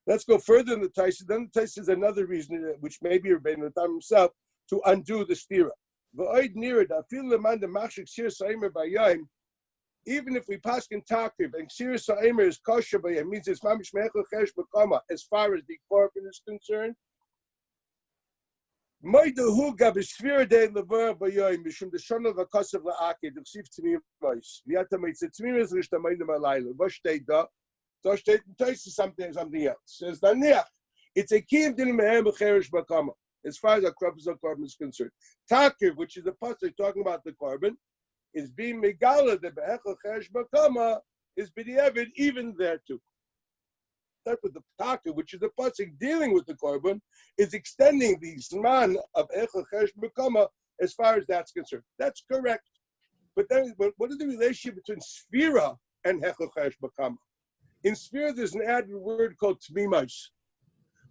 Let's go further in the Taisa. Then the Taisa is another reason, which may be Rabbeinu Tam himself, to undo the stira. V'oid nirad afil leman the machshik sir saimer bayayim. Even if we pass in Takiv and Ksiris HaOmer is kosher by him, means it's mamish mechel cheresh b'kama as far as the korban is concerned. Moidahu gab Sefirat de levar b'yoyim mishum deshana v'kasav la'akid d'chsiv t'mim lois v'yata mitzvah t'mim is l'shtamayim alayla v'shtei da v'shtei t'ois is something else. Says Daniach, it's a kiyum din mehem cheresh b'kama as far as the korban is concerned. Takiv, which is the pasuk talking about the korban, is being megala the behechel cheresh b'kama is b'diavad even there too. That's what the taka, which is the pasuk dealing with the korban, is extending the zman of behechel cheresh b'kama as far as that's concerned. That's correct. But then, what is the relationship between Sefirat and hechel cheresh b'kama? In Sefirat, there's an added word called tmimos,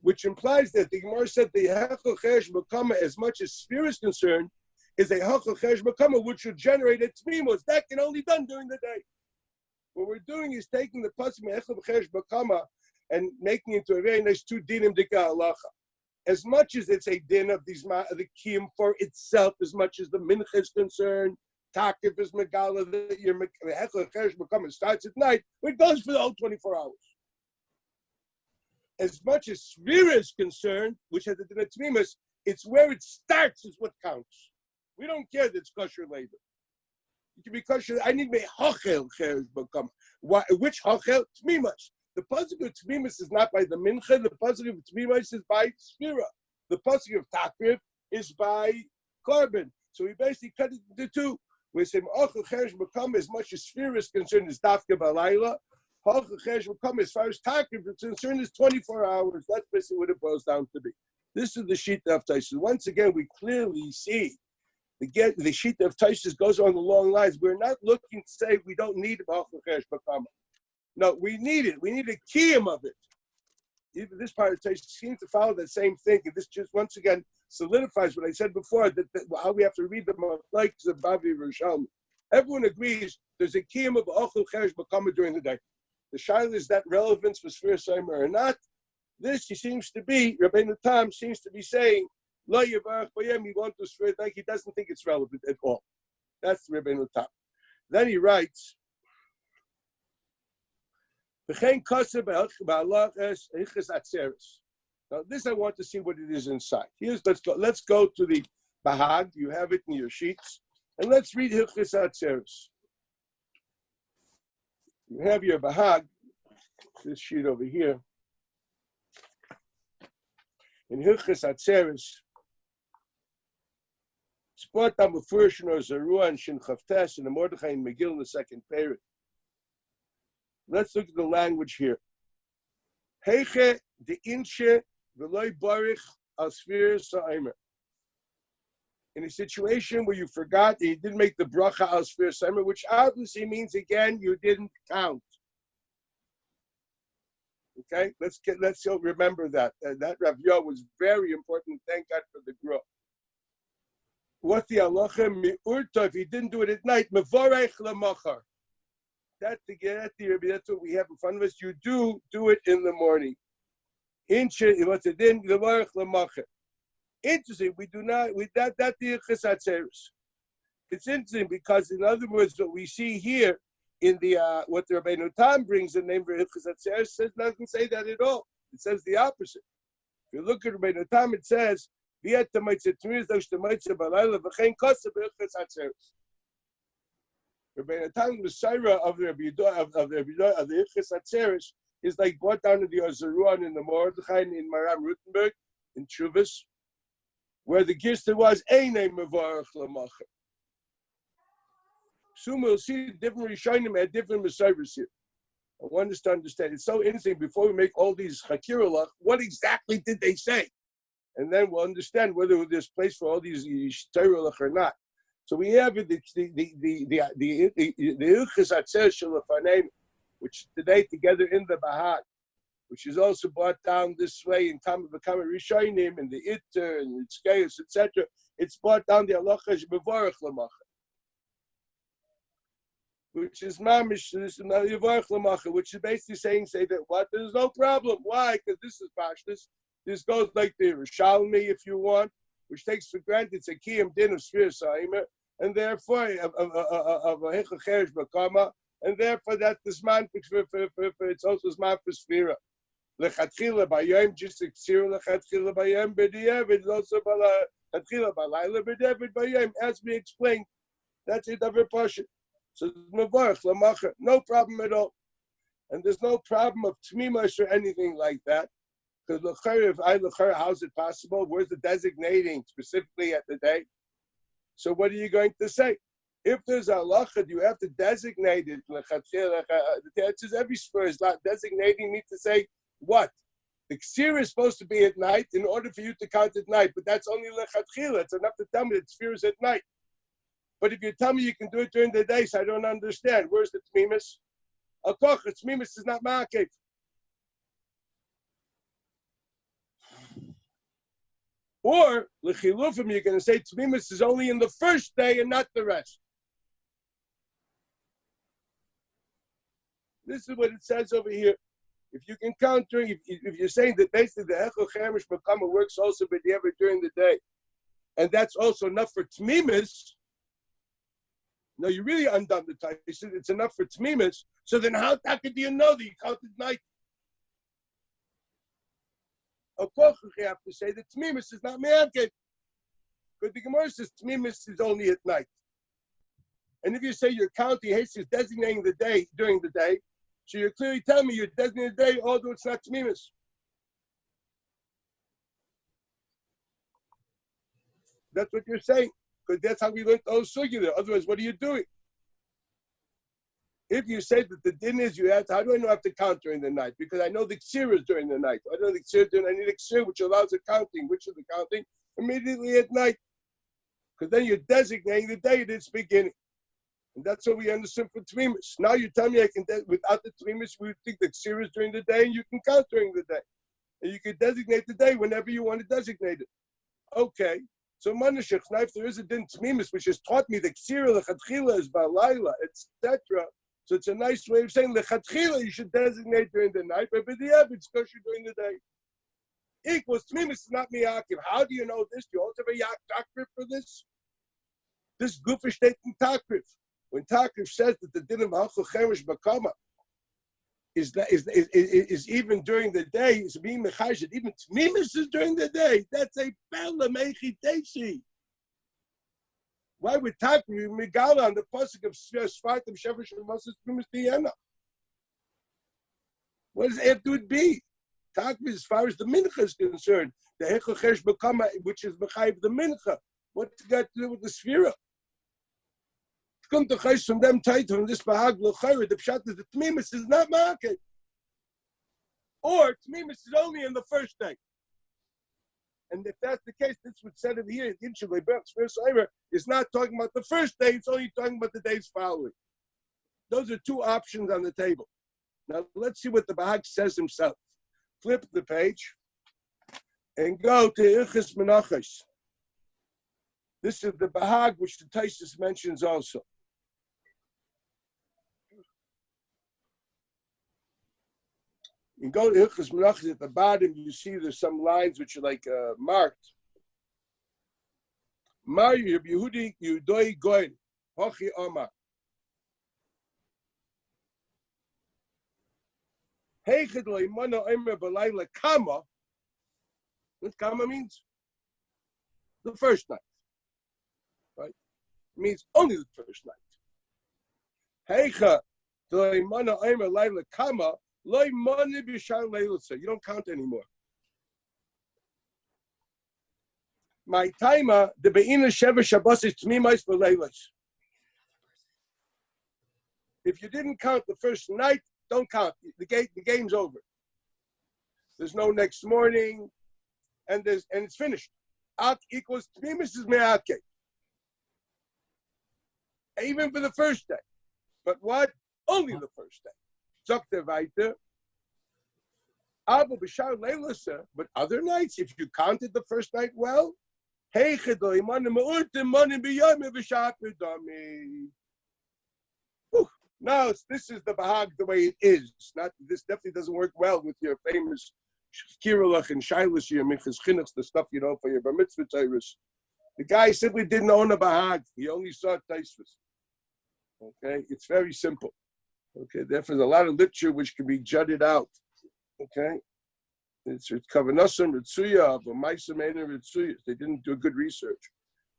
which implies that the Gemara said the hechel cheresh b'kama, as much as Sefirat is concerned, is a hechel cheresh b'kama, which should generate a tmimos. That can only be done during the day. What we're doing is taking the pasuk hechel cheresh b'kama and making it into a very nice two dinim dika halacha. As much as it's a din of the kiyum for itself, as much as the mincha is concerned, takif is megala, your hechel cheresh b'kama starts at night, it goes for the whole 24 hours. as much as Svira is concerned, which has the din of Tmimus, it's where it starts is what counts. We don't care that it's kosher labor. It can be kosher. I need me hachel cheresh bakama. Which hachel? Tmimus. The pasuk of Tmimus is not by the mincha. The pasuk of Tmimus is by Svira. The pasuk of Takriv is by Korban. So we basically cut it into two. We say hachel cheresh bakama as much as Svira is concerned is dafka balayla. Hachel cheresh bakama as far as Takriv is concerned is 24 hours. That's basically what it boils down to be. This is the sheet of Taisus. Once again, we clearly see the sheet of Taisus goes on the long lines. We're not looking to say we don't need Hachel cheresh bakama. No, we need it. We need a kiyum of it. Even this part of Taisus seems to follow that same thing. And this just once again solidifies what I said before, that how we have to read them like the Bavi Rishon. Everyone agrees there's a kiyum of Hachel cheresh bakama during the day. The shaila is that relevance for Sefirat or not. This he seems to be, Rabbeinu Tam seems to be saying, Lo Yevarach Bayem, he wants to Sefirat, like he doesn't think it's relevant at all. That's Rabbeinu Tam. Then he writes, now this I want to see what it is inside. Let's go to the Bahag. You have it in your sheets. And let's read Hilchis Atzeres. You have your Bahag, this sheet over here. In Hilchis Atzeres, Sport Amufurshon or Zarua and Shin Chavtes and the Mordechai and Megillah in the second period. Let's look at the language here. Heiche de Inshe v'loy barich al Sefirat HaOmer. In a situation where you forgot that you didn't make the bracha al Sefirat HaOmer, which obviously means again you didn't count. Okay, let's remember that. That Rav Yo was very important. Thank God for the growth. What's the halacha mi'urta if he didn't do it at night? Mevorech lemachar. That's what we have in front of us. You do it in the morning. Interesting. We do not. That the Chesatzeres. It's interesting because, in other words, what we see here in the what the Rabbeinu Tam brings the name for Chesatzeres doesn't say that at all. It says the opposite. If you look at Rabbeinu Tam, it says Rabbeinu Tam, the Saira of the Hilchis Atzeres is like brought down to the Ozaruan in the Mordechai in Maram Rutenberg in Chuvas, where the Gista was Einay Mevarach Lamacher. Soon we'll see different Rishonim had different Messiahs here. I want us to understand. It's so interesting. Before we make all these Chakirulach, what exactly did they say? And then we'll understand whether there's place for all these Shtairulach or not. So we have the Hilchis Atzeres Shalafanim, which today together in the Bahag, which is also brought down this way in Kama Rishonim and the Itter and Itzkeus, etc. It's brought down the Halacha Bevarach Lamacha, which is Mamish, Bevarach Lamacha, which is basically saying that what? There's no problem. Why? Because this is Pashtus. This goes like the Rishalmi, if you want, which takes for granted it's a kiyum din of Sefirat HaOmer, and therefore of a Hechel cheresh bakama, and therefore that this man for it's also man for Sfira. Lechatchila bayom just ksira lechatchila bayom b'diavad also lechatchila balayla b'diavad bayom, as we explained. That's it. Every portion. So mevarach lamacher, no problem at all, and there's no problem of tmimus or anything like that. Because how's it possible? Where's the designating specifically at the day? So what are you going to say? If there's a halacha, you have to designate it. The answer is every spur is not designating me to say what? The ksira is supposed to be at night in order for you to count at night, but that's only lechatchila. It's enough to tell me that ksira is at night. But if you tell me you can do it during the day, so I don't understand. Where's the tmimus? Al-koch, tmimus is not ma'akev. Or, l'chilufim, you're going to say tmimus is only in the first day and not the rest. This is what it says over here. If you can count during, if you're saying that basically the Hechel cheresh bakama works also during the day, and that's also enough for tmimus, no, you really undone the time. You said it's enough for tmimus, so then how do you know that you counted night? of course you have to say that Tmimus is not Me'akev. Because the Gemara says Tmimus is only at night. And if you say you're counting, Hesed is designating the day during the day, so you're clearly telling me you're designating the day, although it's not Tmimus. That's what you're saying, because that's how we learned the whole sugya there. Otherwise, what are you doing? If you say that the din is you have to, how do I know I have to count during the night? Because I know the ksir is during the night. I know the ksir I need a ksir which allows the counting. Which is the counting? Immediately at night. Because then you're designating the day at its beginning. And that's what we understand for Tmimus. Now you tell me I can, without the Tmimus, we would think the ksir is during the day and you can count during the day. And you can designate the day whenever you want to designate it. Okay. So Manashich, now if there is a din Tmimus, which has taught me the ksir, lechatchila is balayla, etc. So it's a nice way of saying lechatchila you should designate during the night, but b'di'ev it's kosher during the day. Equals Tmimus is not miyakiv. How do you know this? Do you also have a yak takrif for this? This gufish state in takrif. When takrif says that the din of halchol cherish bakama is even during the day, is being mechayshit. Even Tmimus is during the day. That's a bella mechi teshi. Why would takrif migala on the pasuk of Svartim Shevish Moses Tmimus Diana? What does it have to be? Takrif, as far as the mincha is concerned, the hechol cherish bakama, which is mechayiv the mincha. What's got to do with the sphira? Come to Chaysh from them tight from this Bahag L'chayra. The Pshat is the Tmimus is not Ma'akev. Or Tmimus is only in the first day. And if that's the case, that's what's said over here. The Inshallah is not talking about the first day, it's only talking about the days following. Those are two options on the table. Now let's see what the Bahag says himself. Flip the page and go to Ilchis Menachos. This is the Bahag which the Taisus mentions also. You go to Hilchos Menachos at the bottom, you see there's some lines which are like marked. Mar Yehudi Yudoi Goin, Hochi Omar. Heichid Leimana Omer B'Layla Kama. What Kama means? The first night. Right? It means only the first night. Heicha Leimana Omer B'Layla Kama. You don't count anymore. My timer, the Be'ina Sheva Shabbos is Tmimais B'Leilos. If you didn't count the first night, don't count. The game's over. There's no next morning, and it's finished. Ak equals Tmimis is Me'ake. Even for the first day. But what? Only the first day. Weiter. But other nights, if you counted the first night well, now this is the Bahag the way it is. This definitely doesn't work well with your famous Kirillach and Shilas, your Minchas Chinuchs, the stuff you know for your Bar Mitzvah Tyrus. The guy simply didn't own a Bahag. He only saw Taisvus. Okay, it's very simple. Okay, therefore there's a lot of literature which can be jutted out. Okay, it's Kavanasam Ritsuya, but Maisam Einer Ritsuya. They didn't do good research.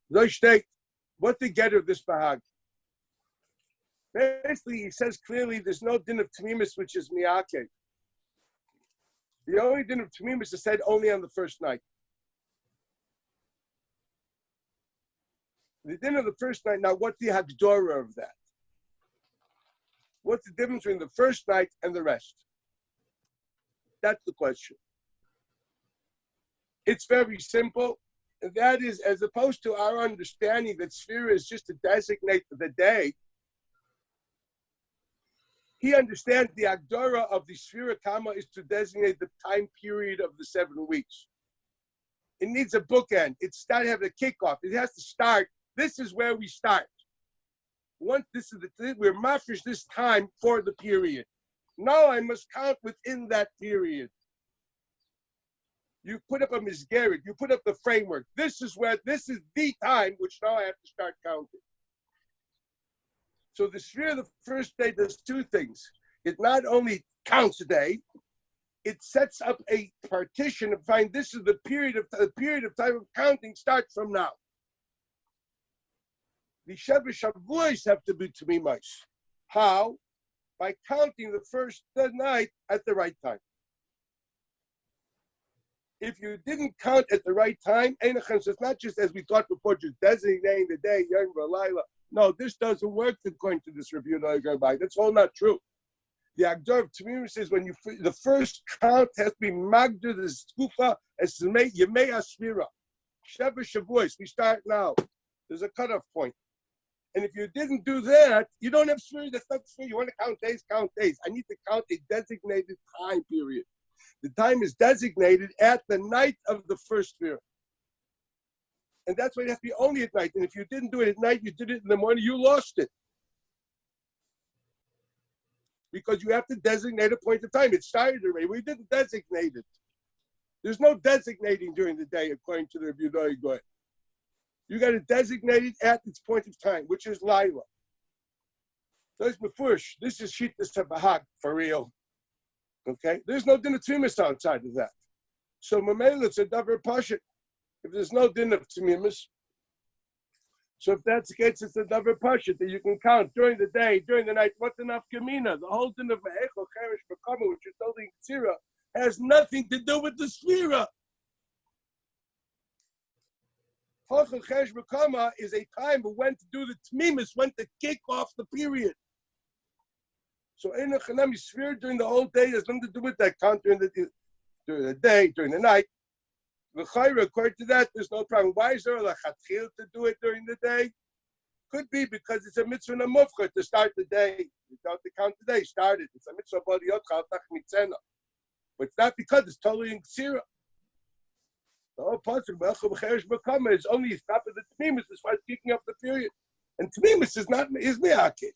What the get of this Bahag? Basically, he says clearly there's no din of Tamimus which is Miyake. The only din of Tamimus is said only on the first night. The din of the first night, now what's the Hagdorah of that? What's the difference between the first night and the rest? That's the question. It's very simple. And that is, as opposed to our understanding that Sphira is just to designate the day, he understands the Agdara of the Sphira Kama is to designate the time period of the 7 weeks. It needs a bookend. It's not having a kickoff. It has to start. This is where we start. Once this is we're mafresh this time for the period. Now I must count within that period. You put up a misgarret, you put up the framework. This is the time which now I have to start counting. So the sphere of the first day does 2 things. It not only counts a day, it sets up a partition and find this is the period of time of counting starts from now. The Sheva Shavuos have to be Tmimos. How? By counting the first night at the right time. If you didn't count at the right time, so it's not just as we thought before, just designating the day, Yom V'Layla. No, this doesn't work according to this review. That's all not true. The Agdor of Tmimim says when the first count has to be Magdur, the Skufa, as Yemei Asvira. Sheva Shavuos, we start now. There's a cutoff point. And if you didn't do that, you don't have Svira. That's not Svira. You want to count days, count days. I need to count a designated time period. The time is designated at the night of the first Svira. And that's why it has to be only at night. And if you didn't do it at night, you did it in the morning, you lost it. Because you have to designate a point of time. It started already. We didn't designate it. There's no designating during the day, according to the Yudai Goy. You got to designate it at its point of time, which is Laila. This is Shittas Habahag for real. Okay? There's no din of Tmimis outside of that. So Mamela, it's a davar pashit. If there's no din of Tmimis, so if that's the case, it's a davar pashit that you can count during the day, during the night. What's enough Kamina? The whole din of Me'echel, Cherish, Bekama, which you're telling Tzira, has nothing to do with the Sphira. Chachal Cherish, Bekama is a time of when to do the Tmimis, when to kick off the period. So Ein Chanami Sphira during the whole day has nothing to do with that count during the day, during the night. According to that, there's no problem. Why is there a lachatchil to do it during the day? Could be because it's a mitzvah namufcha to start the day. You don't have to count the day, started. It's a mitzvah bodiyotcha altach mitzena. But it's not because it's totally in ksira. The whole pasuk b'elchel b'cheresh b'kama is only stop at the tmimus as far as kicking off the period. And tmimus is me'akev,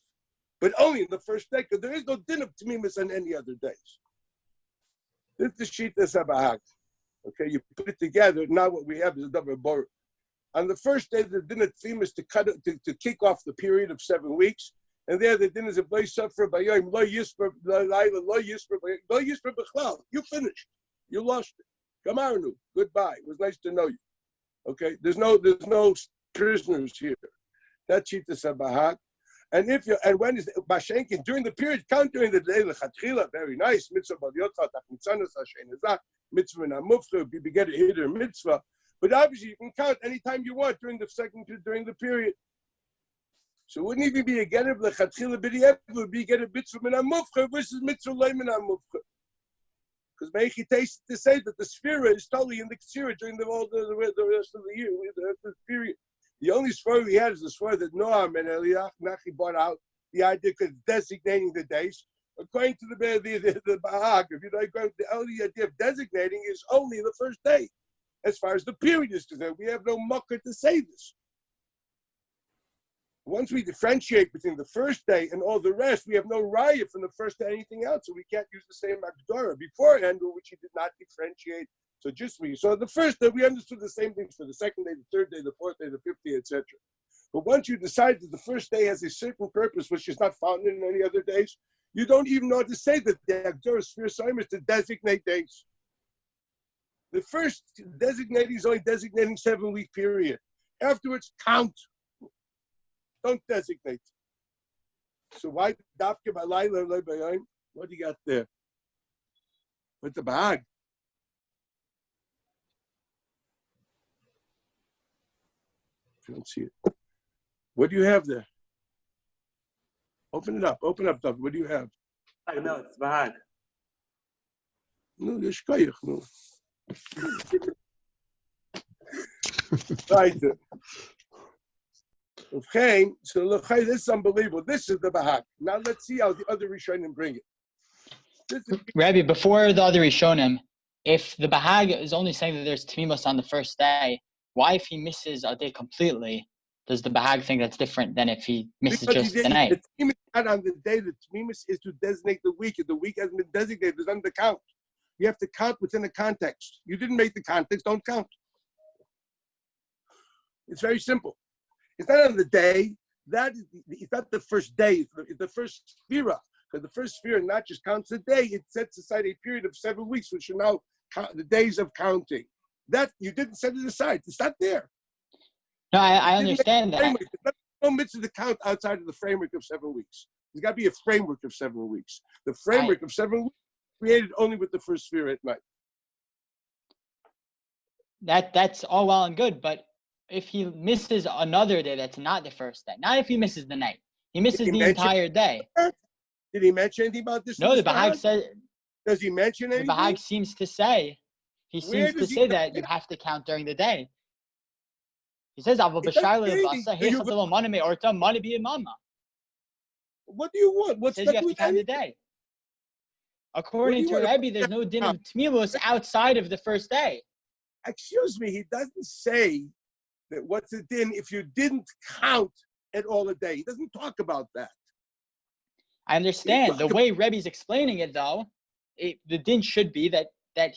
but only in the first day, because there is no din of tmimus on any other days. This is the shittas habahag. Okay, you put it together. Now what we have is a double bor. On the first day, the din of tmimus to kick off the period of 7 weeks, and there the din is a blay suffer by yom lo yisper lo yisper b'chlal. You finished. You lost it. Kamarnu. Goodbye. It was nice to know you. Okay, there's no prisoners here. That's shittas habahag. And when is Bashenkin during the period, count during the day, lechatchila, very nice, mitzvah b'yotcha, tachmitzanas hashenazah, mitzvah namufcha, you get a hitter mitzvah. But obviously you can count anytime you want during the period. So it wouldn't even be a get of lechatchila b'di'ev, it would be get a mitzvah namufcha versus mitzvah leiman namufcha. Because Meichi tastes to say that the sphira is totally in the ksira during the rest of the year, the rest of the period. The only swear we had is the swear that Noam and Eliach Nachi brought out the idea of designating the days. According to the Bahag, if you don't go, the only idea of designating is only the first day. As far as the period is concerned, we have no mucker to say this. Once we differentiate between the first day and all the rest, we have no raya from the first to anything else, so we can't use the same Agdara beforehand, which he did not differentiate. So just me. So the first day, we understood the same things for the second day, the third day, the fourth day, the fifth day, etc. But once you decide that the first day has a certain purpose, which is not found in any other days, you don't even know how to say that the Agdor Sphere Saim is to designate days. The first designating is only designating 7-week period. Afterwards, count. Don't designate. So why Dafke Balayla Lebayim? What do you got there? With the bag. I don't see it. What do you have there? Open it up. Open up, Doug. What do you have? No, it's Bahag. No, there's Shkoyach. No. Right. Okay. So look, this is unbelievable. This is the Bahag. Now let's see how the other Rishonim bring it. This is Rabbi, before the other Rishonim, if the Bahag is only saying that there's Tmimos on the first day, why, if he misses a day completely, does the Bahag think that's different than if he misses just the night? The Tmimis not on the day. The Tmimis is to designate the week. If the week hasn't been designated, there's nothing to count. You have to count within the context. You didn't make the context, don't count. It's very simple. It's not on the day. It's not the first day. It's the first sphira. Because the first sphere not just counts the day, it sets aside a period of 7 weeks, which are now the days of counting. That you didn't set it aside. It's not there. No, I understand that. There's no mitzvah to count outside of the framework of 7 weeks. There's got to be a framework of 7 weeks. The framework of 7 weeks created only with the first sphere at night. That's all well and good, but if he misses another day, that's not the first day. Not if he misses the night. He misses the entire day. Did he mention anything about this? No, the Bahag says. Does he mention anything? The Bahag seems to say. He seems to say that you have to count during the day. He says, "What do you want? What's says you have to count the day. According to Rebbe, there's no din of tmimus outside of the first day. Excuse me, he doesn't say that what's the din if you didn't count at all a day. He doesn't talk about that. I understand. The way Rebbe's explaining it, though, the din should be that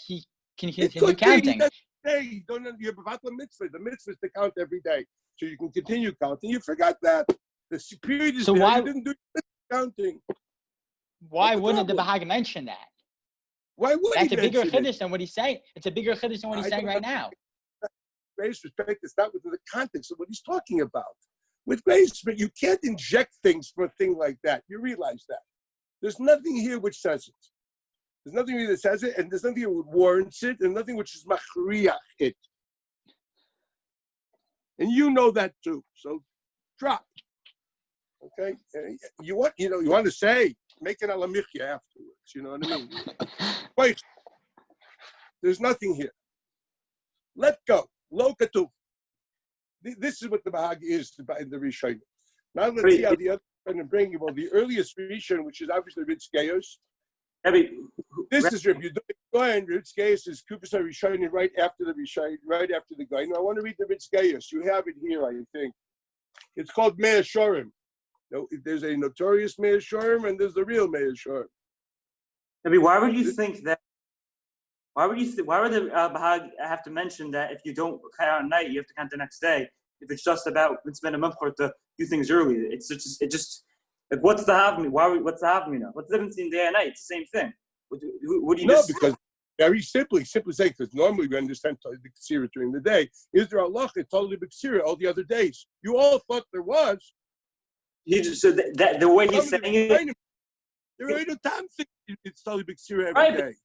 he can continue counting. You don't know, you have a mitzvah. The mitzvah is to count every day. So you can continue counting. You forgot that. The period is so there. Why, you didn't do counting. Why wouldn't the Bahag mention that? Why would That's he a bigger mention chiddush than what he's saying. It's a bigger chiddush than what he's saying right now. Greatest respect, it's not within the context of what he's talking about. With great respect, you can't inject things for a thing like that. You realize that. There's nothing here which says it. There's nothing here that says it, and there's nothing here which warrants it, and nothing which is machriach it. And you know that too. So drop. Okay? You want to say, make an alamichya afterwards. You know what I mean? Wait. There's nothing here. Let go. Lo katuv. This is what the Bahag is in the Rishon. Now let's see how the other going to bring you. Well, the earliest Rishon, which is obviously Ritzkeos. This is Reb Yehuda. Ritzkeos is Kupus Rishon right after the Rishon, right after the guy. Now I want to read the Ritzkeos. You have it here, I think. It's called Mea Shorim. There's a notorious Mea Shorim and there's the real Mea Shorim. Why would you think that? Why would the Bahag have to mention that if you don't count at night, you have to count the next day? If it's just about mitzvah and mumchor to do things early, it just like what's the havmi? What's the havmi now? What's the difference in day and night? It's the same thing. What do you because very simply say because normally we understand the ksira during the day. Is there Allah totally ksira all the other days? You all thought there was. He just so that the way he's saying it. There ain't no time it's totally ksira every day.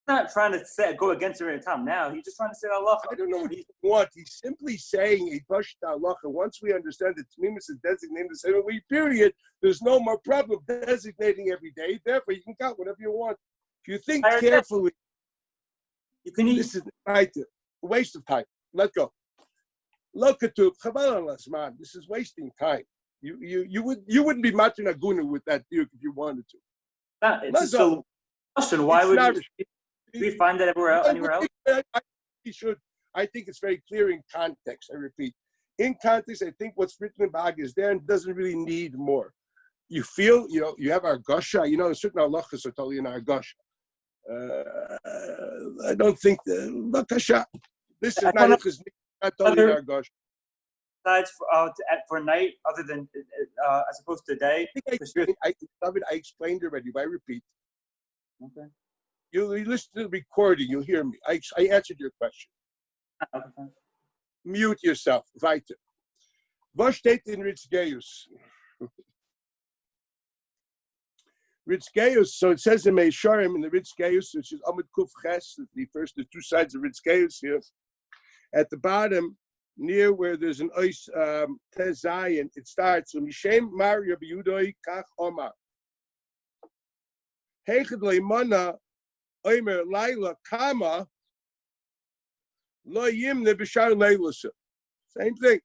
Not trying to go against the time now. He's just trying to say Allah. I don't know what he wants. He's simply saying a bush Allah. Once we understand that Tmimus is designated the 7 week period, there's no more problem designating every day. Therefore, you can count whatever you want. If you think carefully, you can eat. This is a waste of time. Let go. Look at it. Man. This is wasting time. You wouldn't be Matin Aguna with that duke if you wanted to. It's still question. Why would we find that anywhere else? I think it's very clear in context. I repeat, in context, I think what's written in Bahag is there and doesn't really need more. You feel, you have our gosha. Certain halachas are totally in our gosha. I don't think the this is not totally in our gosha. Besides for night, other than as opposed to day. I explained already. But I repeat. Okay. You listen to the recording, you'll hear me. I answered your question. Okay. Mute yourself. Weiter. Was steht in Ritzgeus? Ritzgeus, so it says in Meisharim in the Ritzgeus, which is Amud Kuf Ches, the two sides of Ritzgeus here. At the bottom, near where there's an Ois Tezayin, it starts, Mishem Mar Rabbi Yudoi Kach Omar. Heichad Leimana HaOmer Laila Kama Lo Yimne B'Shar Leilasa. Same thing.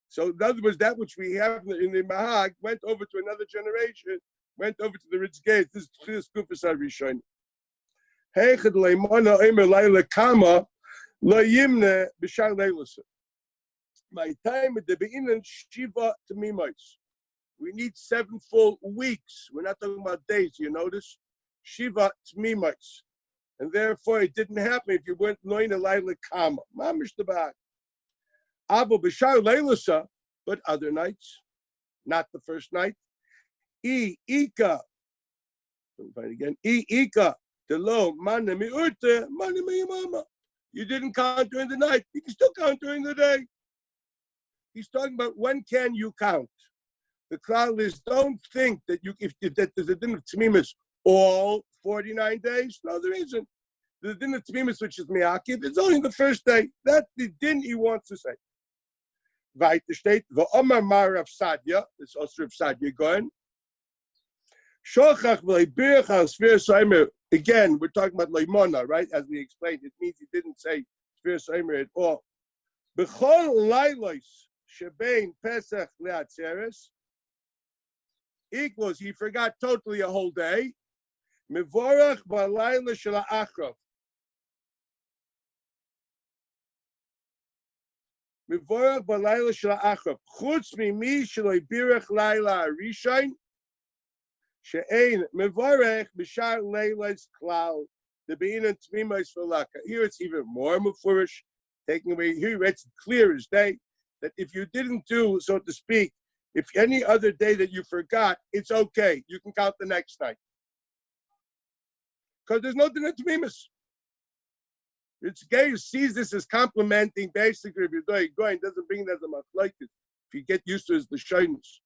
So in other words, that which we have in the Mahag went over to another generation, went over to the Ritzgeis. This is Kufas HaRishon. Heichad Leimana HaOmer Laila Kama Lo Yimne B'Shar Leilasa. My time at the beginning Shiva Tamimais. We need 7 full weeks. We're not talking about days. You notice? Shiva Tmimais. And therefore, it didn't happen if you weren't knowing a Laila Kama. Mamish the back. Avo B'Shar Leilasa, but other nights, not the first night. Ika. Let me find it again. Ika. The low mana miurte, mana miyamama. You didn't count during the night. You can still count during the day. He's talking about when can you count. The cloud is don't think that that there's a din of tmimis all 49 days. No, there isn't. The din of tmimis, which is miyakiv, it's only the first day. That's the din he wants to say. Weiter steht, HaOmer mar Rav Sadia, this is also Rav Sadia going. Shochach v'leibirach al Sefirat HaOmer. Again, we're talking about leimona, right? As we explained, it means he didn't say Sefirat HaOmer at all. B'chol laylos shebein Pesach le'atzeres equals he forgot totally a whole day. Mevorach b'layla shel ha'achrav. Mevorach b'layla shel ha'achrav. Chutz mimi shelo ibirach layla harishain she'ein mevorach b'shar leilas klal the be'inan tmimos v'laka. Here it's even more mufurish, taking away. Here it's clear as day that if you didn't do, so to speak, if any other day that you forgot, it's okay. You can count the next night. Because there's no din of tmimus. It's gay who sees this as complimenting basically if you're going, doesn't bring that as a machlokes. If you get used to his l'shonos.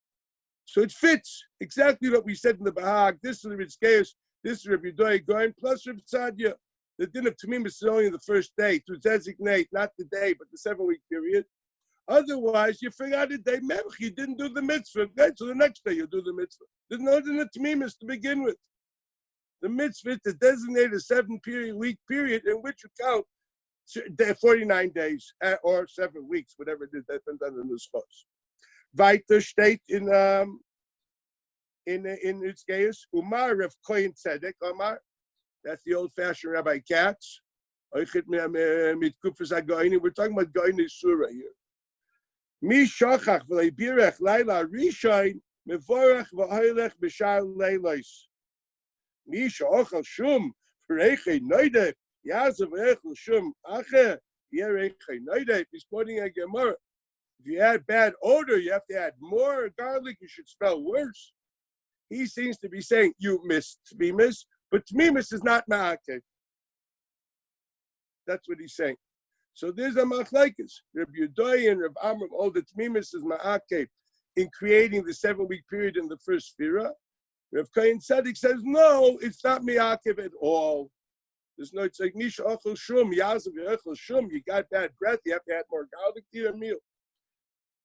So it fits exactly what we said in the Bahag. This is Ritzkeus, this is Rabbi Yehuda going, plus Rabbi Tzadia. The din of tmimus is only the first day to designate not the day, but the 7-week period. Otherwise, you forgot a day. You didn't do the mitzvah. Okay? So the next day you do the mitzvah. There's no din of tmimus to begin with. The mitzvah is to designate a 7-week period in which you count 49 days or 7 weeks, whatever it is that's been done in the schos. Weiter steht in its case, Umar Rav Kohen Tzedek Omar. That's the old-fashioned Rabbi Katz. We're talking about Goyne Surah here. Mi shachach v'leibirach layla rishayin mevorach v'hoylech b'shar leilos. Mi shachach shum v'reichei noideh yazav v'reichel shum acher yereichei noideh. He's quoting a Gemara. If you add bad odor, you have to add more garlic. You should smell worse. He seems to be saying you missed tmimus, but tmimus is not ma'akev. That's what he's saying. So there's a machlekes. Rabbi Yehuda and Rabbi Amram, all the tmimus is ma'akev in creating the 7-week period in the first Sefirat. Rav Kohen Tzedek says, no, it's not ma'akev at all. There's no, it's like nish ochel shum, yazav ochel shum. You got bad breath, you have to add more garlic to your meal.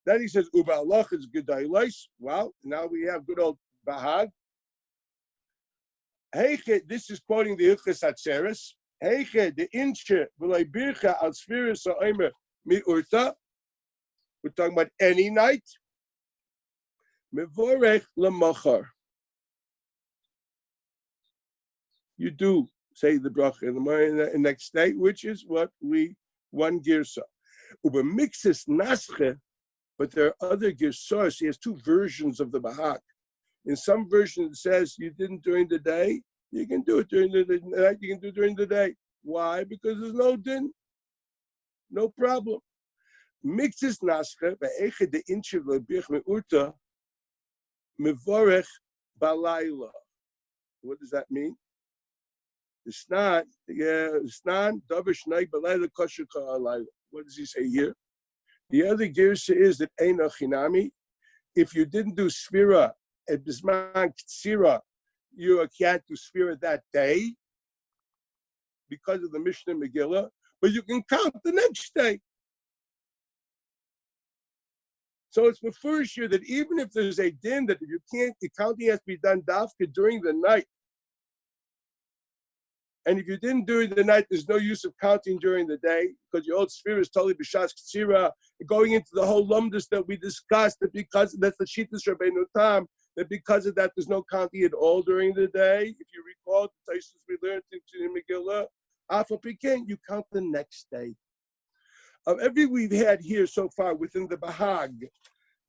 Then he says, uba Allah is gedailos. Well, now we have good old Bahag. This is quoting the Ilchas Atzeres. The inche v'leibircha al Sefirat HaOmer mi'urta. We're talking about any night. Mevorech lemachar. You do say the bracha in the morning, the next day, which is what we one girsa. Uba mixes nasche, but there are other girsas. He has 2 versions of the Bahag. In some versions it says you didn't during the day. You can do it during the night. You can do it during the day. Why? Because there's no din. No problem. Mixes nasche be'echad de inche v'leibirch me'urta mevorech balayla. What does that mean? The snan davish neg balayla kosher ka'alayla. What does he say here? The other girsa is that eino chinami. If you didn't do svira at bisman ktsira, you can't do Sefirat that day because of the Mishnah Megillah, but you can count the next day. So it's mefurish here that even if there's a din that if you can't, the counting has to be done dafka during the night. And if you didn't during the night, there's no use of counting during the day because your old Sefirat is totally b'shas ktsira, going into the whole lumdus that we discussed, that because that's the Shittas Rabbeinu Tam, that because of that, there's no counting at all during the day. If you recall the Taisus we learned in Megillah, Alpha Pekin, you count the next day. Of every we've had here so far within the Bahag,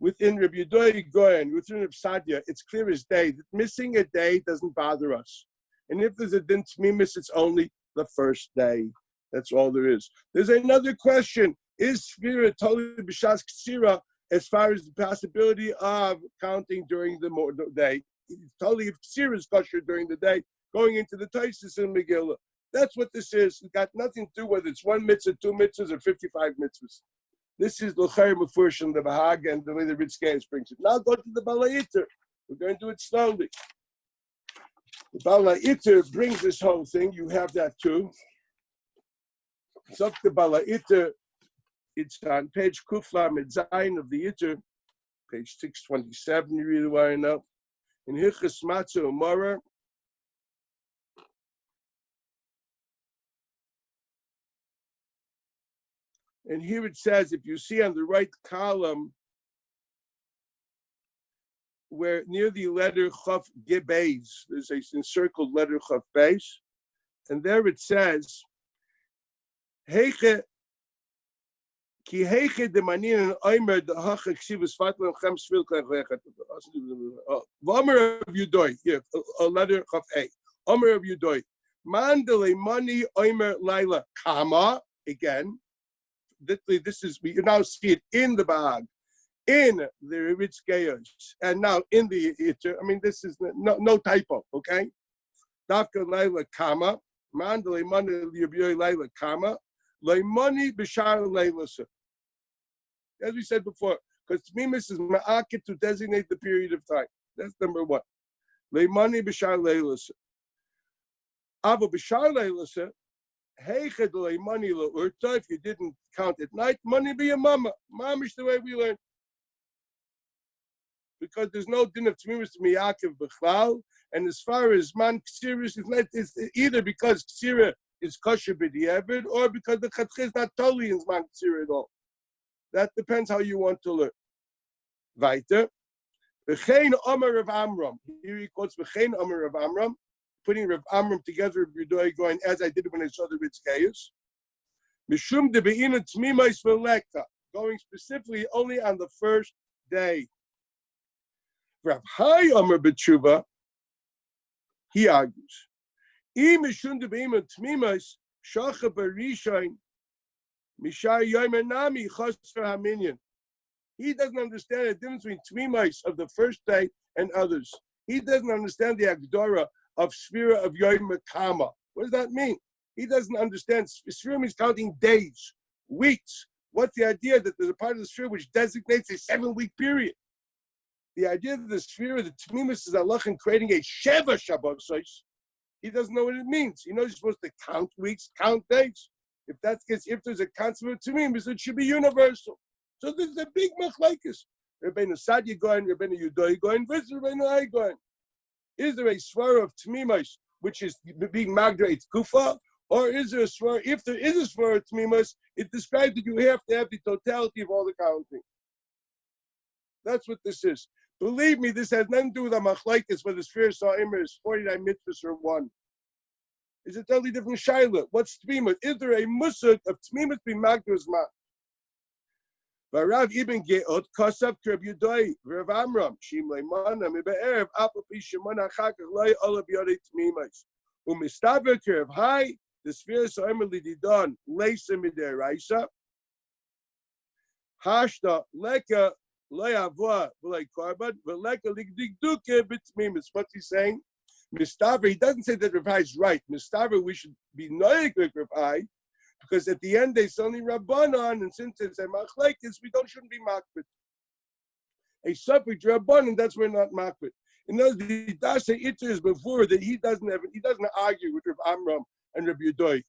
within Rabbi Yehuda Goyen, within Rabbi Sadia, it's clear as day that missing a day doesn't bother us. And if there's a din tmimus, it's only the first day. That's all there is. There's another question. Is Sefirat totally b'shas ktsira as far as the possibility of counting during the day? It's totally if Ksira is kosher during the day, going into the Taisis and Megillah. That's what this is. It's got nothing to do whether it's 1 mitzvah, 2 mitzvahs, or 55 mitzvahs. This is L'chayr Mefurish and the Bahag and the way the Ritzkayas brings it. Now go to the Balayiter. We're going to do it slowly. The Balayiter brings this whole thing. You have that too. It's up the Balayiter. It's on page Kufla Medzayin of the Yitter, page 627. You read it why I know. In Hilchos Matzah Umara. And here it says, if you see on the right column, where near the letter Chaf Gibbeis, there's a encircled letter Chaf Beis, and there it says, Heiche, ki heiche de manin and HaOmer the hacha ksivus fatlam chem svil klechet. HaOmer of Yudoy, here, a letter Chaf A. HaOmer of Yudoy. Mandele mani HaOmer laila kama, again. This is, you now see it in the Bahag, in the Ritzkayos, and now in the Yitter. I mean, this is no typo, okay? Dafka Laila Kama, Mandale Mani Yabyoy Laila Kama, Laimani Bishar Lailasa. As we said before, because Tmimis is Ma'akit to designate the period of time. That's number one. Laimani Bishar Lailasa. Avo Bishar Lailasa. If you didn't count at night, money be a mama. Mom is the way we learn. Because there's no din of tmimus to miyakev b'chlal, and as far as man ksira is not, it's either because ksira is kosher b'di'evid, or because the chatchis is not totally in man ksira at all. That depends how you want to learn. Weiter. V'chein Omer of Amram. Here he quotes V'chein Omer of Amram, putting Rav Amram together with Yudoy, going as I did when I saw the Ritzkayos. Mishum de be'ina tmimais v'lekta, going specifically only on the first day. Rav HaOmer b'tshuva, he argues, I mishum de be'ina tmimais shacha b'rishain mishar yomer nami chosfer haminyan. He doesn't understand the difference between tmimais of the first day and others. He doesn't understand the Agdora of Sphira of Yom Kama. What does that mean? He doesn't understand. Sphira means counting days, weeks. What's the idea that there's a part of the Sphira which designates a 7-week period? The idea that the Sphira, the Tmimus is Allah in creating a Sheva Shabbat, he doesn't know what it means. He knows he's supposed to count weeks, count days. If that's the case, if there's a concept of Tmimus, it should be universal. So there's a big machlekes. Rabbeinu Sadia going, Rabbeinu Yudoy going, versus Rabbeinu Ai going. Is there a svara of tmimus which is being magda kufa, or is there a svara? If there is a svara of tmimus, it describes that you have to have the totality of all the counting. That's what this is. Believe me, this has nothing to do with a machlekes whether Sphira HaOmer is 49 mitzvahs or 1. It's a totally different shaila. What's tmimus? Is there a musuk of tmimus being magda as man? Rav Ibn Geot Kosav Kerb Yudoy Rav Amram Shim Leimana Mibe'erev Apel Pi Shemona Achakach Loi Olav Yodei Tmimos Umistaver Kerb Hai the Sphira HaOmer Lididon Leisa Mideraisa Hashta Leka Loi Avoa V'lei Korban V'leka Ligdigduke B'Tmimos. What's he saying? Mistaver. He doesn't say that Rav Hai is right. Mistaver. We should be noyek with Rav Hai. Because at the end there's only Rabbanon, and since it's a machlekes, we shouldn't be makbid. A suffix Rabbanon, that's where we're not makbid. In other words, the Dasha Itzer is before that he doesn't argue with Rav Amram and Rav Yudoy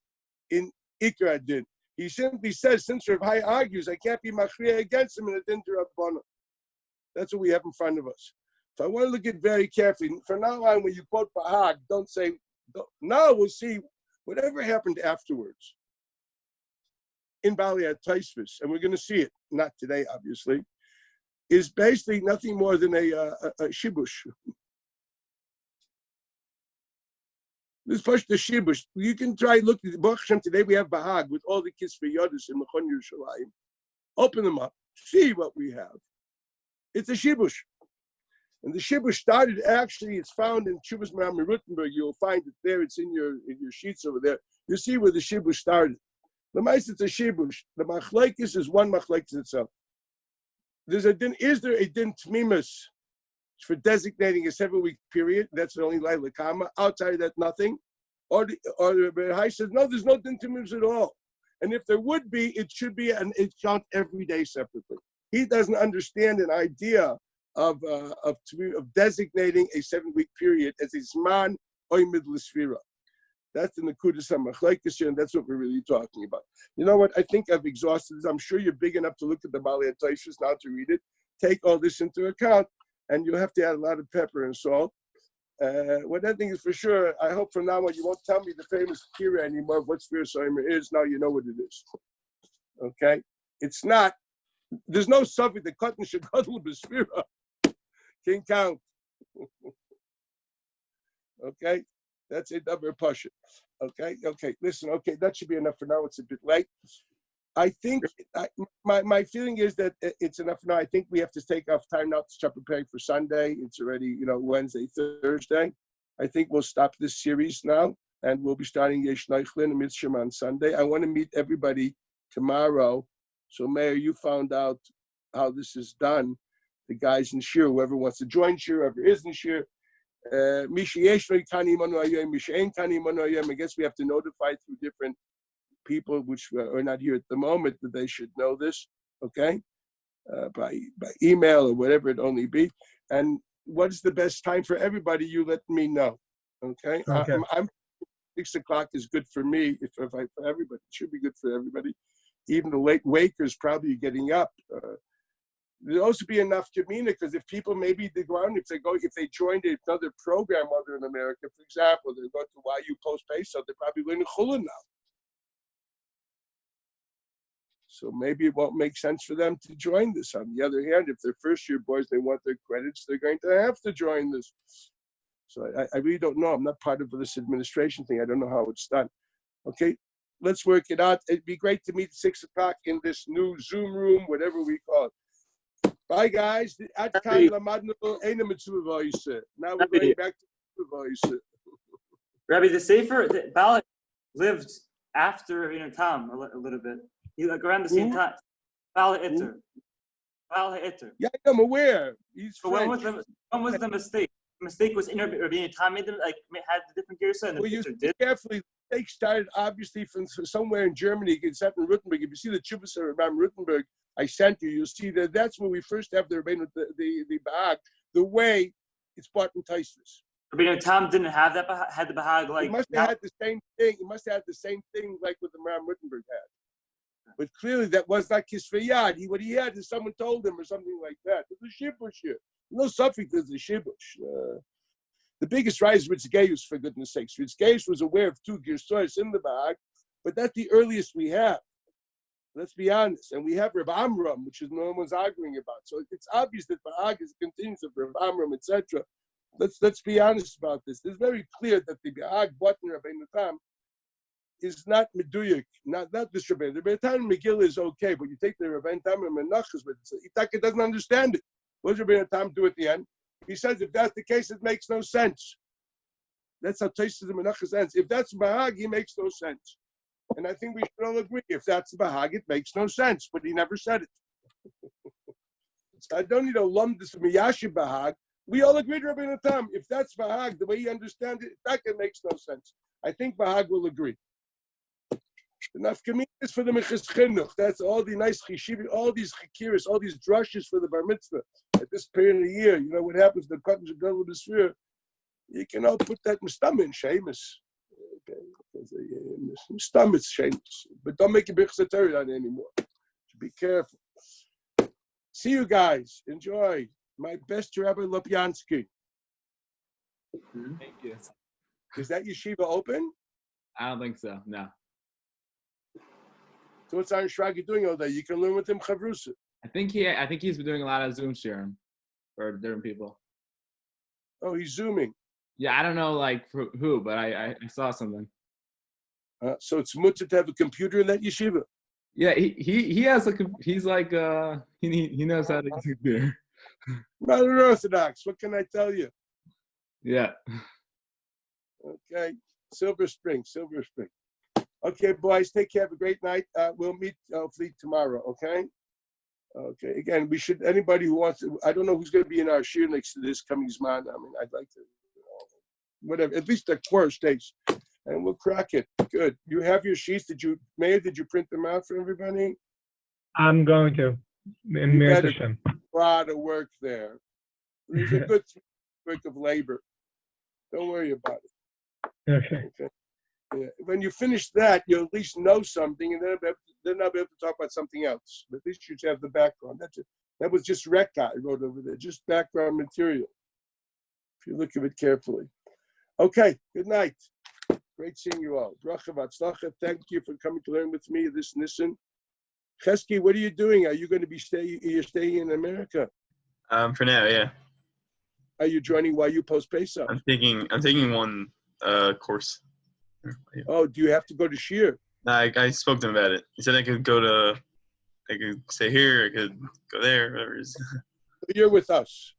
in Ikra Din. He simply says, since Rav Hai argues, I can't be machriya against him in a din to Rabbanon. That's what we have in front of us. So I want to look at it very carefully. From now on, when you quote Bahag, don't say. Now we'll see whatever happened afterwards. In Bali at Taisvis, and we're going to see it, not today, obviously, is basically nothing more than a shibush. This push the shibush. You can try look at the Baruch Hashem today. We have Bahag with all the Kisvei Yodis in Mechon Yerushalayim. Open them up, see what we have. It's a shibush, and the shibush started. Actually, it's found in Chuvas Maram Rutenberg. You'll find it there. It's in your sheets over there. You see where the shibush started. The mice, it's a shibush. The machlekes is one machlekes itself. There's a din. Is there a din tmimus for designating a 7-week period. That's the only Laila Kama. Outside of that, nothing. Or the High says, no, there's no Din Tamuz at all. And if there would be, it should be an it count every day separately. He doesn't understand an idea of designating a 7-week period as a Zman Oymid L'Sfira. That's the Nakudas HaMachlekes here, and that's what we're really talking about. You know what? I think I've exhausted this. I'm sure you're big enough to look at the Baalei Taishas now to read it. Take all this into account, and you'll have to add a lot of pepper and salt. What I think is for sure, I hope from now on you won't tell me the famous Kira anymore of what Sefirat HaOmer is. Now you know what it is. Okay? It's not, there's no subject that Katan Shegadol B'Sfira can count. Okay? That's a double pasha. Okay? Okay, listen, okay, that should be enough for now. It's a bit late. I think, my feeling is that it's enough now. I think we have to take off time now to start preparing for Sunday. It's already, Wednesday, Thursday. I think we'll stop this series now, and we'll be starting Yesh Neichlin and Mitzvah on Sunday. I want to meet everybody tomorrow. So, Mayor, you found out how this is done. The guys in Shir, whoever wants to join Shir, whoever is in Shir. I guess we have to notify through different people which are not here at the moment that they should know this, okay? By email or whatever it only be. And what is the best time for everybody? You let me know, okay? I'm 6 o'clock is good for me. For everybody, it should be good for everybody. Even the late wakers probably getting up. There'll also be enough Kamina, because if people maybe they go out, if they joined another program while they're in America, for example, they're going to YU post Pesach, they're probably learning Chulin now. So maybe it won't make sense for them to join this. On the other hand, if they're first-year boys, they want their credits, they're going to have to join this. So I really don't know. I'm not part of this administration thing. I don't know how it's done. Okay, let's work it out. It'd be great to meet at 6 o'clock in this new Zoom room, whatever we call it. Bye, guys. Now we're going back to voice. Rabbi, the Sefer, the Baal lived after Rabbeinu Tam a little bit. He around the same time. Baal Ha'iter. Yeah, I'm aware. He's when was the mistake? The mistake was in Rabbeinu Tam made them had the different Gersa and the you did. Carefully. The mistake started obviously from somewhere in Germany. It's set in Ruttenberg. If you see the Chubas of Rabbi Ruttenberg I sent you, you'll see that that's where we first have the Bahag, the way it's bought in Taisvis. Rabbeinu Tam didn't have that, had the Bahag like. He must have had the same thing. He must have had the same thing like what the Ram Ruttenberg had. But clearly that was not Kisvayad. What he had is someone told him or something like that. It was a Shibush here. No suffix is a Shibush. The biggest rise is Ritzgeus, for goodness sakes. Ritzgeus was aware of 2 Girsois in the Bahag, but that's the earliest we have. Let's be honest. And we have Reb Amram, which is no one's arguing about. So it's obvious that Bahag is continuous of Reb Amram, etc. Let's be honest about this. It's very clear that the Bahag button Rabbeinu Tam is not Meduyik, not this Rabbeinu. The Rabbeinu Tam Megillah is okay, but you take the Rabbeinu Tam and Menachas with it. Itaka doesn't understand it. What does Rabbeinu Tam do at the end? He says, if that's the case, it makes no sense. That's how Taisus and Menachas ends. If that's Bahag, he makes no sense. And I think we should all agree, if that's Bahag, it makes no sense, but he never said it. So I don't need to lump this Miyashi Bahag. We all agree to Rabbeinu Tam. If that's Bahag, the way he understands it, that makes no sense. I think Bahag will agree. The nafkamin is for the Meches Chinuch. That's all the nice chishivim, all these chikiris, all these drushes for the bar mitzvah. At this period of the year, you know what happens? The cotton should go with the sphere. You can all put that mistam in Sheamus. Okay, because mistam is Sheamus. But don't make a big satire on it anymore. So be careful. See you guys. Enjoy. My best to Rabbi Lopyansky. Thank you. Is that yeshiva open? I don't think so. No. So what's Aaron Shragi doing all day? You can learn with him chavrusa. I think he's been doing a lot of Zoom sharing for different people. Oh, he's zooming. Yeah, I don't know like for who, but I saw something. So it's mutter to have a computer in that yeshiva. Yeah, he has he's like he knows how to use a computer. Not unorthodox. What can I tell you? Yeah. Okay. Silver Spring. Okay, boys, take care. Have a great night. We'll meet hopefully tomorrow, okay? Okay. Again, we should. Anybody who wants to. I don't know who's going to be in our shir next to this coming Zman. I mean, I'd like to. Whatever. At least the core stays, and we'll crack it. Good. You have your sheets. Mayor? Did you print them out for everybody? I'm going to. In You Mir better. Hashem. A lot of work there. There's a good work of labor. Don't worry about it. Okay. Okay. Yeah. When you finish that, you'll at least know something, and then I'll be able to talk about something else. But at least you should have the background. That's it. That was just Rekka I wrote over there, just background material. If you look at it carefully. Okay. Good night. Great seeing you all. Bracha v'atzlacha. Thank you for coming to learn with me this Nissen. Chesky, what are you doing? Are you going to be staying in America? For now, yeah. Are you joining YU post Pesach? I'm taking one course. Oh, do you have to go to Shir? I spoke to him about it. He said I could stay here, I could go there, whatever it is. You're with us.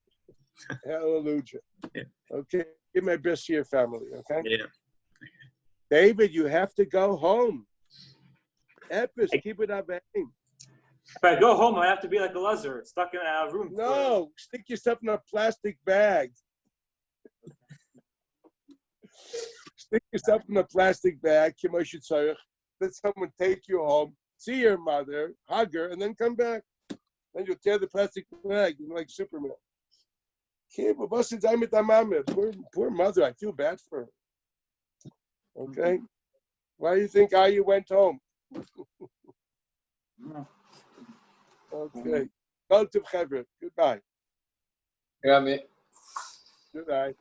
Hallelujah. Yeah. Okay. Give my best to your family, okay? Yeah. David, you have to go home. Epis, keep it up. If I go home, I have to be like a lizard, stuck in a room. No, stick yourself in a plastic bag. Stick yourself in a plastic bag. Let someone take you home, see your mother, hug her, and then come back. Then you'll tear the plastic bag like Superman. Poor mother, I feel bad for her. Okay? Why do you think you went home? Okay. Goodbye. You got me. Goodbye.